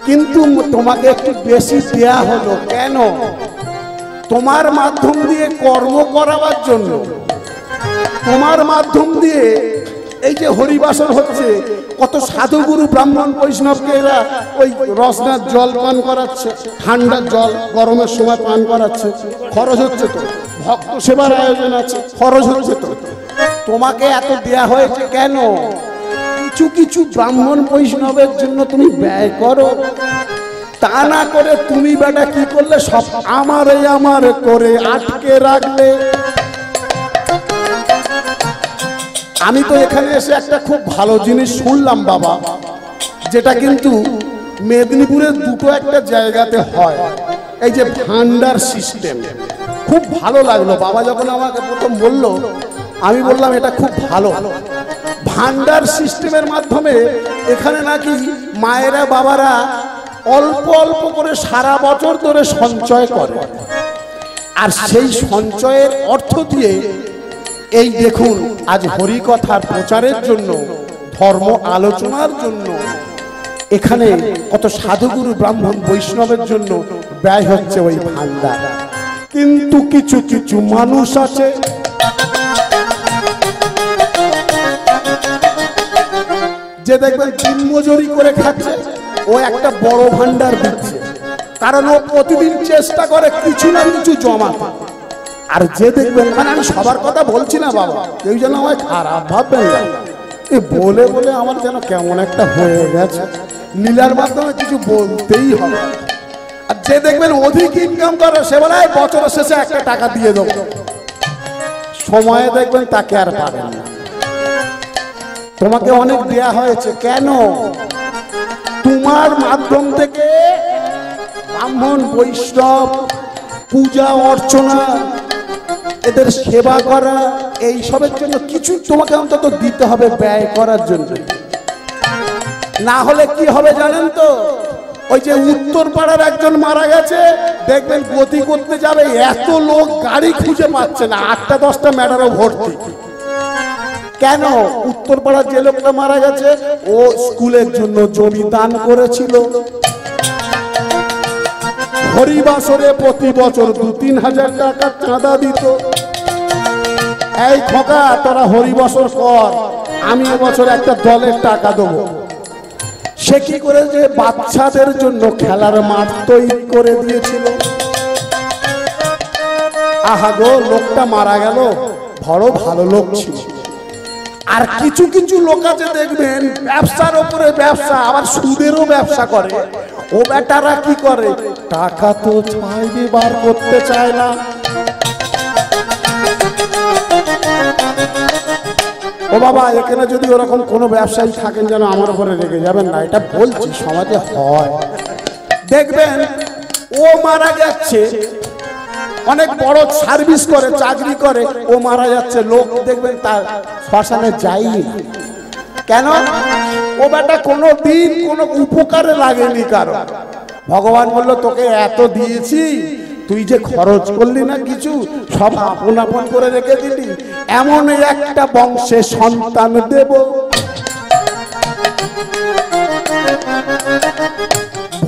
কিন্তু তোমাকে একটু বেশি দেয়া হলো। কেন? তোমার মাধ্যম দিয়ে কর্ম করাবার জন্য, তোমার মাধ্যম দিয়ে এই যে হরিবাসর হচ্ছে, কত সাধুগুরু ব্রাহ্মণ বৈষ্ণবকে এরা ওই রসনার জল পান করাচ্ছে, ঠান্ডার জল গরমের সময় পান করাচ্ছে, খরচ হচ্ছে তো, ভক্ত সেবার আয়োজন আছে, খরচ হচ্ছে তো। তোমাকে এত দেয়া হয়েছে কেন? কিছু কিছু ব্রাহ্মণ বৈষ্ণবের জন্য তুমি ব্যয় করো, তা না করে তুমি বেটা কি করলে, সব আমারে আমার করে আটকে রাখলে। আমি তো এখানে এসে একটা খুব ভালো জিনিস শুনলাম বাবা, যেটা কিন্তু মেদিনীপুরের দুটো একটা জায়গাতে হয়, এই যে ভান্ডার সিস্টেম। খুব ভালো লাগলো বাবা যখন আমাকে প্রথম বললো, আমি বললাম এটা খুব ভালো। ভান্ডার সিস্টেমের মাধ্যমে এখানে নাকি মায়েরা বাবারা অল্প অল্প করে সারা বছর ধরে সঞ্চয় করে, আর সেই সঞ্চয়ের অর্থ দিয়ে এই দেখুন আজ হরিকথার প্রচারের জন্য, ধর্ম আলোচনার জন্য এখানে কত সাধুগুরু ব্রাহ্মণ বৈষ্ণবের জন্য ব্যয় হচ্ছে ওই ভান্ডার। কিন্তু কিছু কিছু মানুষ আছে যে দেখবেন দিনমজুরি করে খাচ্ছে, ও একটা বড় ভান্ডার দিচ্ছে, কারণ ও প্রতিদিন চেষ্টা করে কিছু না কিছু জমাতে। আর যে দেখবেন, মানে আমি সবার কথা বলছি না বাবা, কেউ যেন আমায় খারাপ ভাববেন না, এ বলে বলে আমার যেন কেমন একটা হয়ে গেছে, লীলার মাধ্যমে কিছু বলতেই হবে। আর যে দেখবেন অধিক ইনকাম করে, সে বলে বছরের শেষে একটা টাকা দিয়ে দেবো, সময়ে দেখবেন তাকে আর পাবেন না। তোমাকে অনেক দেয়া হয়েছে কেন? তোমার মাধ্যম থেকে ব্রাহ্মণ বৈষ্ণব পূজা অর্চনা, এদের সেবা করা, এই সবের জন্য কিছু তোমাকে অন্তত দিতে হবে ব্যয় করার জন্য। না হলে কি হবে জানেন তো? ওই যে উত্তর পাড়ার একজন মারা গেছে, দেখবেন গতি করতে যাবে, এত লোক গাড়ি খুঁজে পাচ্ছে না, 8টা-10টা ম্যাটারও ভর্তি। কেন? উত্তর পাড়ার যে লোকটা মারা গেছে, ও স্কুলের জন্য জমি দান করেছিল, হরিবাসরে প্রতি বছর 2-3 হাজার টাকা চাঁদা দিত। এই খোকা, তোরা হরিবাসর কর, আমি এবছর একটা দলের টাকা দেবো। সে কি করে যে বাচ্চাদের জন্য খেলার মাঠ তৈরি করে দিয়েছিল। আহা গো, লোকটা মারা গেল, বড় ভালো লোক ছিল। আর কিছু কিছু লোক আছে দেখবেন ব্যবসার উপরে ব্যবসা, আবার সুদেরও ব্যবসা করে। ও বেটারা কি করে, টাকা তো চাইবে, বার করতে চায় না। ও বাবা, এখানে যদি ওরকম কোনো ব্যবসায়ী থাকেন যেন আমার উপরে রেগে যাবেন না, এটা বলছি, সমাজে হয়। দেখবেন ও মারা যাচ্ছে, অনেক বড় সার্ভিস করে, চাকরি করে, ও মারা যাচ্ছে, লোক দেখবেন তার শ্মশানে যায়নি। কেন? ও বেটা কোনো দিন কোনো উপকারে লাগেনি কারো। ভগবান বললো, তোকে এত দিয়েছি, তুই যে খরচ করলি না কিছু, সব আপন আপন করে রেখে দিলি, এমন একটা বংশে সন্তান দেব।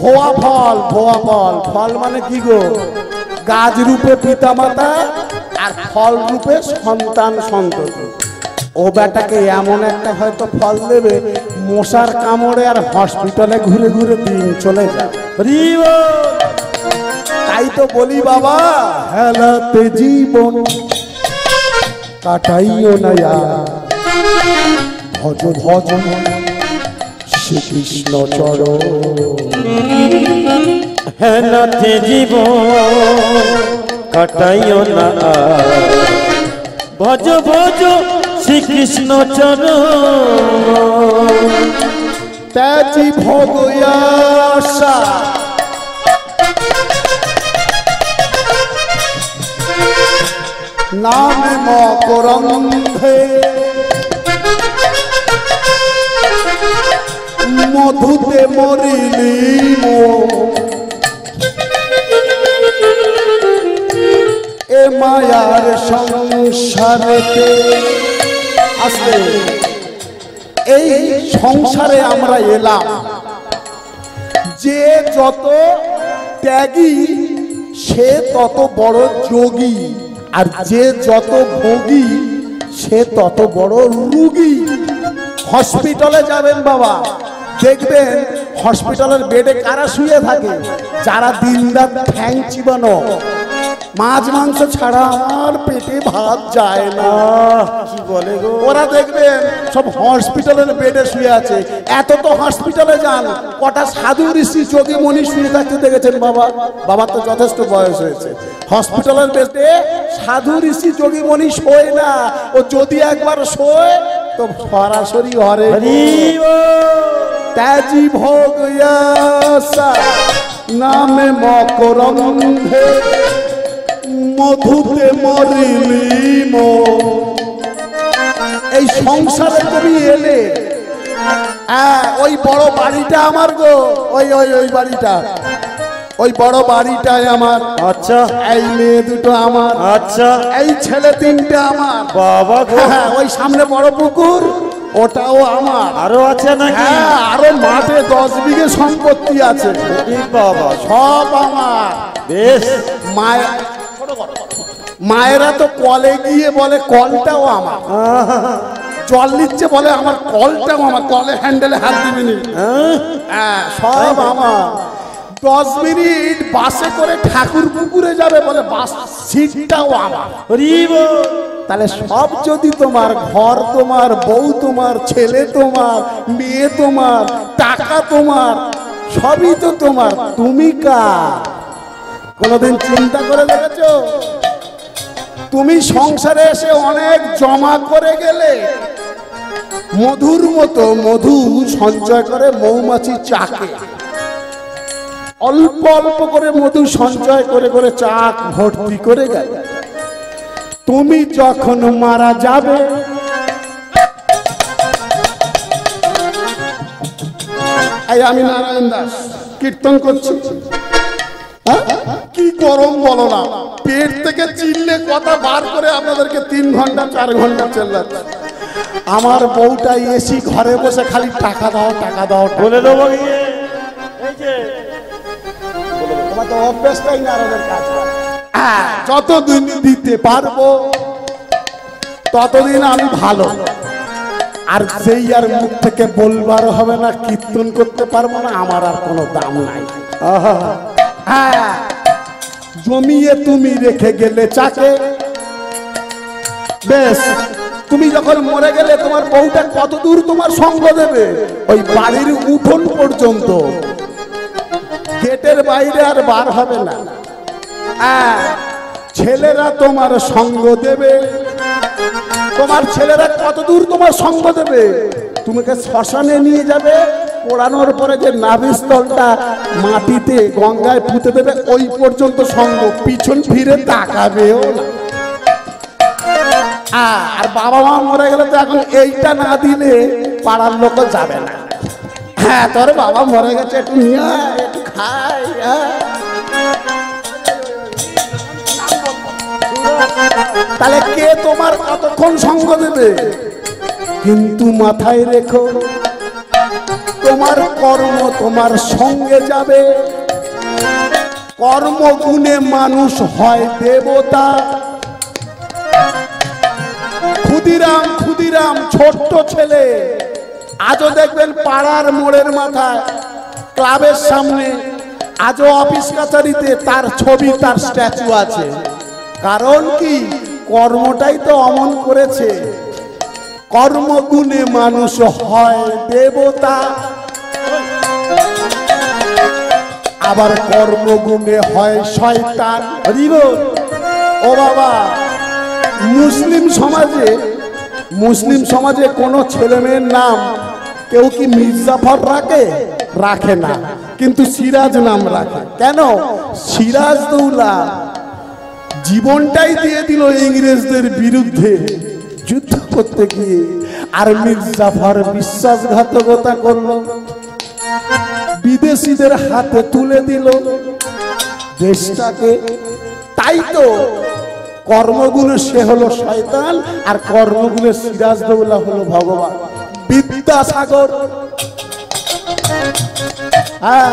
ভোয়া ফল, ভোয়া ফল, ফল মানে কি গো? গাছ রূপে পিতা মাতা, আর ফল রূপে সন্তান সন্ততি। ও বেটাকে এমন একটা হয়তো ফল দেবে, মশার কামড়ে আর হসপিটালে ঘুরে ঘুরে দিন চলে যায়। তাই তো বলি বাবা, হেলাতে জীবন কাটাইও না, ভজ ভজ শ্রীকৃষ্ণ চরণ। হেলাতে জীবন কাটাইও না, ভজ ভজ শ্রীকৃষ্ণ চরণ। ত্যাজি ভগয়াসা নামে মকরন্ধে, মধুতে মরিলি এ মায়ার সংসারেতে আসলে এই সংসারে আমরা এলাম, যে যত ত্যাগী সে তত বড় যোগী, আর যে যত ভোগী সে তত বড় রোগী। হসপিটালে যাবেন বাবা, দেখবেন হসপিটালের বেডে কারা শুয়ে থাকে? যারা দিনরাত ঠ্যাং চিবানো, মাছ মাংস ছাড়া আমার পেটে ভাত যায় না, কি বলে গো, ওরা দেখবেন সব হসপিটালের বেডে শুয়ে আছে। এত তো হসপিটালে যান, কটা সাধু ঋষি যোগী মনি শুয়ে থাকতে দেখেছেন বাবা? বাবার তো যথেষ্ট বয়স হয়েছে। হসপিটালের বেডে সাধু ঋষি যোগী মনি শোয় না, ও যদি একবার শোয় তো সরাসরি হরে ত্যাজি ভোগ নামে মকরন্ধে মধুতে মরিলি মো। এই সংসারে তুমি এলে, ওই বড় বাড়িটা আমার গো, ওই ওই ওই বাড়িটা, ওই বড় বাড়িটাই আমার। আচ্ছা, এই মেয়ে দুটো আমার। আচ্ছা, এই ছেলে তিনটে আমার। বাবা গো, ওই সামনে বড় পুকুর, ওটাও আমার। আরো আছে নাকি? আরো মাঠে 10 বিঘে সম্পত্তি আছে বাবা, সব আমার। বেশ। মায়েরা তো কলে গিয়ে বলে কলটাও আমার, জল নিচ্ছে বলে আমার কলটাও আমার, কলে হ্যান্ডেলে হাত দিবিনি, সব আমার। 10 মিনিট বাসে করে ঠাকুর পুকুরে যাবে বলে বাস সিটটাও আমার। তাহলে সব যদি তোমার, ঘর তোমার, বউ তোমার, ছেলে তোমার, মেয়ে তোমার, টাকা তোমার, সবই তো তোমার, তুমি কার? কোনদিন চিন্তা করে দেখেছো? তুমি সংসারে এসে অনেক জমা করে গেলে, মধুর মতো মধু সঞ্চয় করে মৌমাছি চাকে, অল্প অল্প করে মধু সঞ্চয় করে করে চাক ভর্তি করে গেলে, তুমি যখন মারা যাবে এই আমি নারায়ণ দাস কীর্তন করছি, কি গরম বলো না, পেট থেকে চিল্লে কথা বার করে আপনাদেরকে 3 ঘন্টা 4 ঘন্টা চেল্লাচ্ছে। আমার বউটা এসি ঘরে বসে খালি টাকা দাও টাকা দাও বলে দেবো। তোমার তো অভ্যেসটাই নারদের কাজ। যতদিন দিতে পারবো ততদিন আমি ভালো, আর সেই আর মুখ থেকে বলবার হবে না, কীর্তন করতে পারবো না, আমার আর কোনো দাম নাই। জমিয়ে তুমি রেখে গেলে চাকে, বেশ তুমি যখন মরে গেলে তোমার বউটা কত দূর তোমার সঙ্গ দেবে? ওই বাড়ির উঠোন পর্যন্ত, গেটের বাইরে আর বার হবে না। ছেলেরা তোমার সঙ্গ দেবে, তোমার ছেলেরা কত দূর তোমার সঙ্গ দেবে? তোমাকে শ্মশানে নিয়ে যাবে, পোড়ানোর পরে যে নাভিস্থলটা মাটিতে গঙ্গায় পুঁতে দেবে, ওই পর্যন্ত সঙ্গ, পিছন ফিরে তাকাবেও না। আর বাবা মা মরে গেলে তো এখন এইটা না দিলে পাড়ার লোক যাবে না। হ্যাঁ, তোর বাবা মরে গেছে, একটু নিয়ে একটু খাই। তাহলে কে তোমার কতক্ষণ সঙ্গ দেবে? কিন্তু মাথায় রেখো, তোমার কর্ম তোমার সঙ্গে যাবে। কর্মগুণে মানুষ হয় দেবতা। ক্ষুদিরাম ক্ষুদিরাম ছোট্ট ছেলে, আজও দেখবেন পাড়ার মোড়ের মাথায়, ক্লাবের সামনে, আজও অফিস কাছারিতে তার ছবি, তার স্ট্যাচু আছে। কারণ কি? কর্মটাই তো অমন করেছে। কর্মগুণে মানুষ হয় দেবতা, আবার কর্মগুণে হয় শয়তান। ও বাবা, মুসলিম সমাজে কোনো ছেলে মেয়ের নাম কেউ কি মির্জাফর রাখে না, কিন্তু সিরাজ নাম রাখে। কেন? সিরাজ দৌলা জীবনটাই দিয়ে দিল ইংরেজদের বিরুদ্ধে যুদ্ধ করতে গিয়ে, আর মির্জাফর বিশ্বাসঘাতকতা করলো, বিদেশিদের হাতে তুলে দিল দেশটাকে। তাই তো কর্মগুণে সে হলো শয়তান, আর কর্মগুণে সিরাজদৌল্লা হলো ভগবান বিদ্যাসাগর। হ্যাঁ,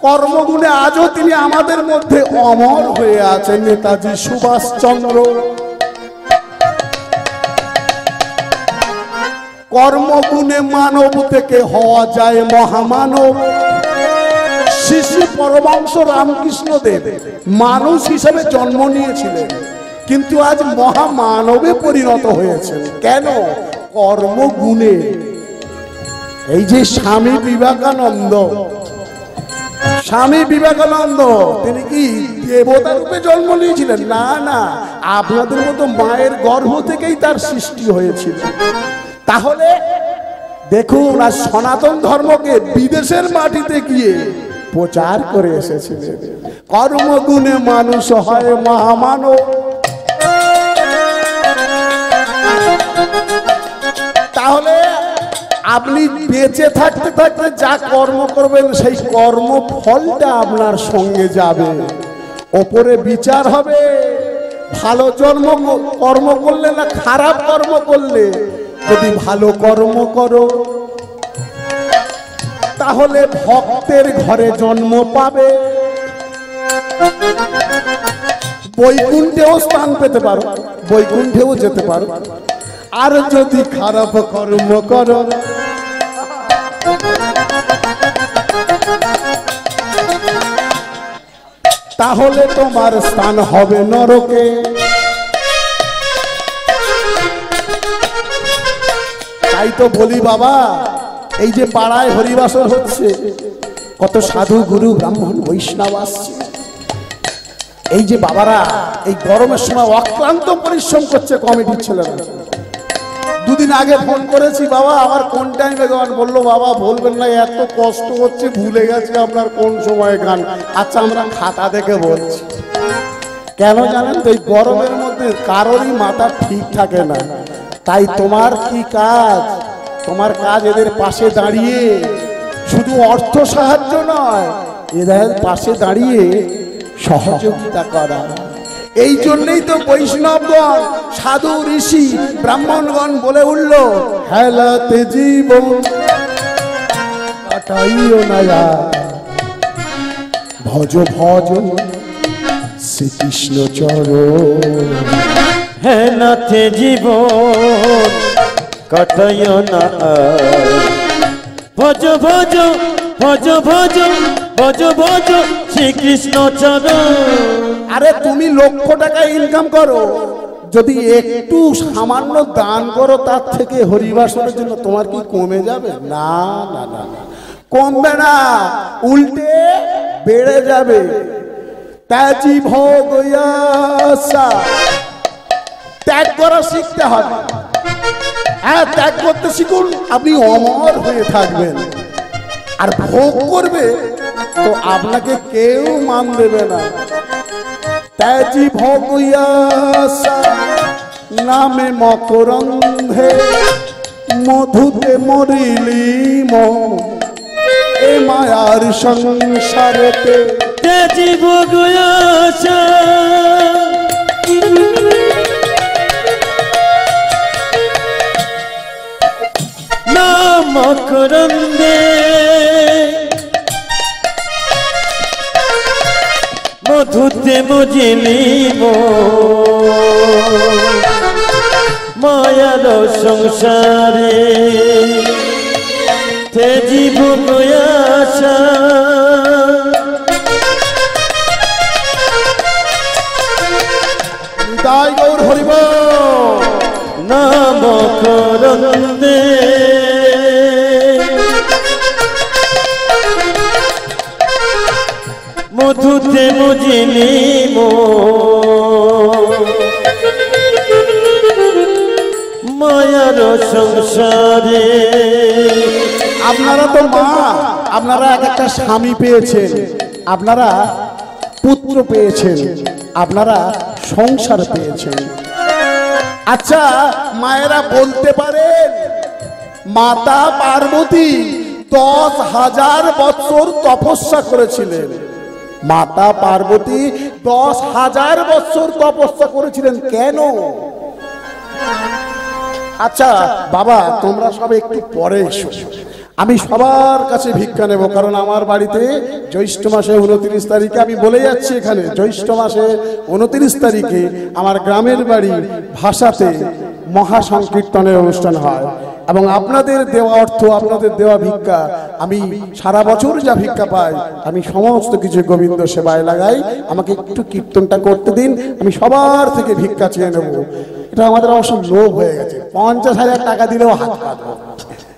কর্মগুণে আজও তিনি আমাদের মধ্যে অমর হয়ে আছেন, নেতাজি সুভাষচন্দ্র। কর্মগুণে মানব থেকে হওয়া যায় মহামানব। শ্রী শ্রী পরমহংস রামকৃষ্ণ দেব মানুষ হিসেবে জন্ম নিয়েছিলেন, কিন্তু আজ মহামানবে পরিণত হয়েছেন। কেন? কর্মগুণে। এই যে স্বামী বিবেকানন্দ, স্বামী বিবেকানন্দ তিনি কি দেবতা রূপে জন্ম নিয়েছিলেন? না না, আপনাদের মতো মায়ের গর্ভ থেকেই তার সৃষ্টি হয়েছিল। তাহলে দেখুন, আর সনাতন ধর্মকে বিদেশের মাটিতে গিয়ে প্রচার করে এসেছিলেন। কর্মগুণে মানুষ হয় মহামানব। তাহলে আপনি বেঁচে থাকতে থাকতে যা কর্ম করবেন সেই কর্ম ফলটা আপনার সঙ্গে যাবে, ওপরে বিচার হবে। ভালো কর্ম করলে না খারাপ কর্ম করলে, যদি ভালো কর্ম করো তাহলে ভক্তের ঘরে জন্ম পাবে, বৈকুণ্ঠেও স্থান পেতে পারো, বৈকুণ্ঠেও যেতে পারো। আর যদি খারাপ কর্ম করো তাহলে তোমার স্থান হবে নরকে। তাই তো বলি বাবা, এই যে পাড়ায় হরিবাসর হচ্ছে, কত সাধু গুরু ব্রাহ্মণ বৈষ্ণব আসছে, এই যে বাবারা এই গরমের সময় অক্লান্ত পরিশ্রম করছে কমিটির ছেলেরা। দুদিন আগে ফোন করেছি, বাবা আমার কোন টাইমে গান? বললো বাবা বলবেন না, এত কষ্ট হচ্ছে, ভুলে গেছি আপনার কোন সময় গান। আচ্ছা, আমরা খাতা দেখে বলছি। কেন জানেন তো? এই গরমের মধ্যে কারোরই মাথা ঠিক থাকে না। তাই তোমার কি কাজ? তোমার কাজ এদের পাশে দাঁড়িয়ে শুধু অর্থ সাহায্য নয়, এদের পাশে দাঁড়িয়ে সহযোগিতা করা। এই জন্যই তো বৈষ্ণবগণ, সাধু ঋষি ব্রাহ্মণগণ বলে উঠল, হেলাতে জীবন কাটাইও না, ভজ ভজ শ্রীকৃষ্ণ চরণ। হেলাতে জীবন কাটাইও না, ভজ ভজ ভজ ভজ ভজ ভজ শ্রীকৃষ্ণ চরণ। আরে তুমি লক্ষ টাকা ইনকাম করো, যদি একটু সামান্য দান করো তার থেকে হরিবাসনের জন্য তোমার কি কমে যাবে? না না না, কমবে না, উল্টে বেড়ে যাবে। ত্যাজি ভোগ ত্যাগ করা শিখতে হবে। হ্যাঁ, ত্যাগ করতে শিখুন, আপনি অমর হয়ে থাকবেন। আর ভোগ করবে তো আপনাকে কেউ মান দেবে না। ত্যাজি ভোগ নামে মকরন্ধে মধুতে মরিলি মন, এ মায়ার সংসারেতে। ত্যাজি ভোগ মকরন্দে মধুতে মজিলি মায়ার সংসারে তেজি ভোগয়াশা। তাই গৌর হরিব নাম করন্দে মধুতে মজিলি মায়ার সংসারে। আপনারা তো মা, আপনারা এক একটা স্বামী পেয়েছেন, আপনারা পুত্র পেয়েছেন, আপনারা সংসার পেয়েছেন। আচ্ছা, মায়েরা বলতে পারেন মাতা পার্বতী 10,000 বছর তপস্যা করেছিলেন, মাতা পার্বতী 10,000 বছর তপস্যা করেছিলেন কেন? আচ্ছা বাবা, তোমরা সব একটু পরে এসো, আমি সবার কাছে ভিক্ষা নেব। কারণ আমার বাড়িতে জ্যৈষ্ঠ মাসে 29 তারিখে, আমি বলে যাচ্ছি এখানে, জ্যৈষ্ঠ মাসে 29 তারিখে আমার গ্রামের বাড়ি ভাষাতে মহাসংকীর্তনের অনুষ্ঠান হয়। এবং আপনাদের দেওয়া অর্থ, আপনাদের দেওয়া ভিক্ষা, আমি সারা বছর যা ভিক্ষা পাই আমি সমস্ত কিছু গোবিন্দ সেবায় লাগাই। আমাকে একটু কীর্তনটা করতে দিন, আমি সবার থেকে ভিক্ষা চেয়ে নেব। এটা আমাদের অবশ্য লোভ হয়ে গেছে, 50,000 টাকা দিলেও হাত পাতবো।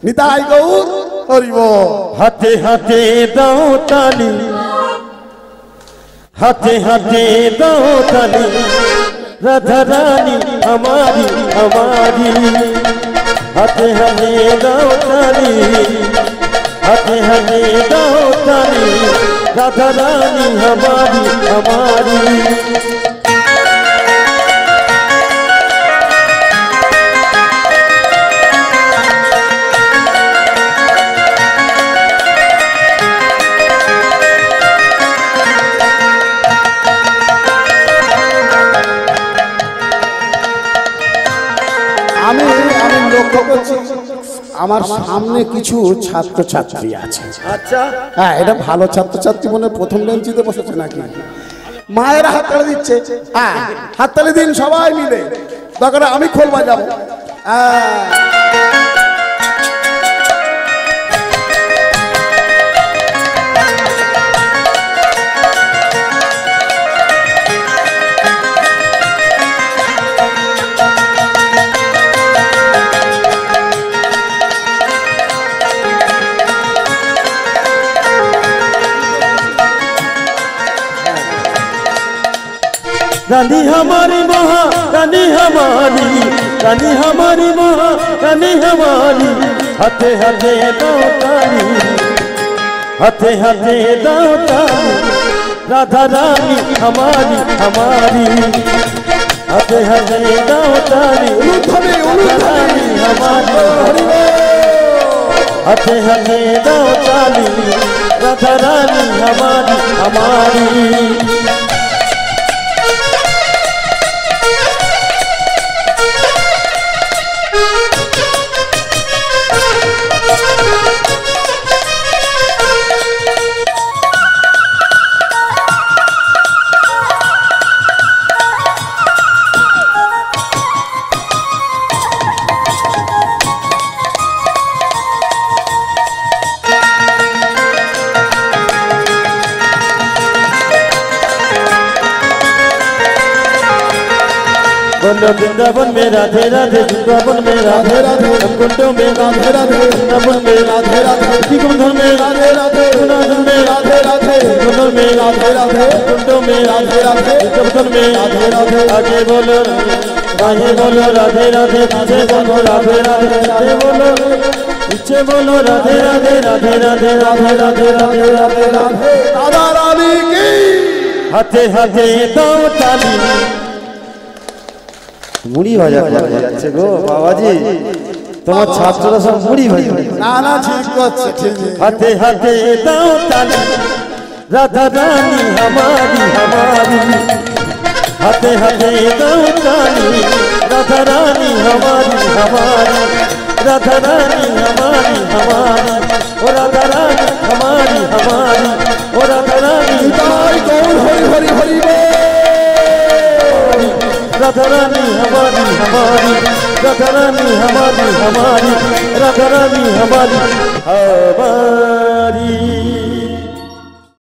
নিতাই গৌর হরি বল। হাতে হাতে দাও তালি, হাতে হাতে দাও তালি, রাধা রানী हमारी हमारी। হাতে হাতে দাও তালি, হাতে হাতে দাও তালি, রাধা রানী हमारी हमारी। আমার সামনে কিছু ছাত্রছাত্রী আছে। আচ্ছা, হ্যাঁ, এটা ভালো ছাত্রছাত্রী মনে প্রথম বেঞ্চিতে বসেছে নাকি? মায়েরা হাততালি দিচ্ছে, হ্যাঁ হাততালি দিন সবাই মিলে। দরকার আমি খোল বাজাবো। रानी हमारी महा रानी हमारी, रानी हमारी महा रानी हमारी। हाथे हाथे दो ताली, हाथे हाथे दो ताली, राधा रानी हमारी हमारी। हाथे हाथे दो ताली, राधा रानी हमारी। हाथे हाथे दो ताली, राधा रानी हमारी हमारी। बोलो वृंदावन में राधे राधे, वृंदावन में राधे राधे, कुंडों में राधे राधे, वृंदावन में राधे राधे, कुंडों में राधे राधे, वृंदावन में राधे राधे, कुंडों में राधे राधे, कुंडों में राधे राधे, वृंदावन में राधे राधे। आगे बोलो राधे राधे, पीछे बोलो राधे राधे, आगे बोलो पीछे बोलो राधे राधे, राधे राधे राधे राधे राधे राधे राधे। राधा रानी की हाथे हाथे दो ताली। মুড়ি ভাজা যাচ্ছে গো বাবাজি, তোমার ছাত্ররা সব মুড়ি ভাজা। না না, ঠিক করছে, ঠিক। হাতে হাতে দাও তালি, রাধা রানী हमारी हमारी। हाथे हाथे दाओ ताली, राधा रानी हमारी हमारी। राधा रानी हमारी हमारी, ओ राधा रानी हमारी हमारी, ओ राधा रानी गौर हरि हरि हरि बोल। राधा रानी हमारी हमारी, राधा रानी हमारी हमारी, राधा रानी हमारी हमारी।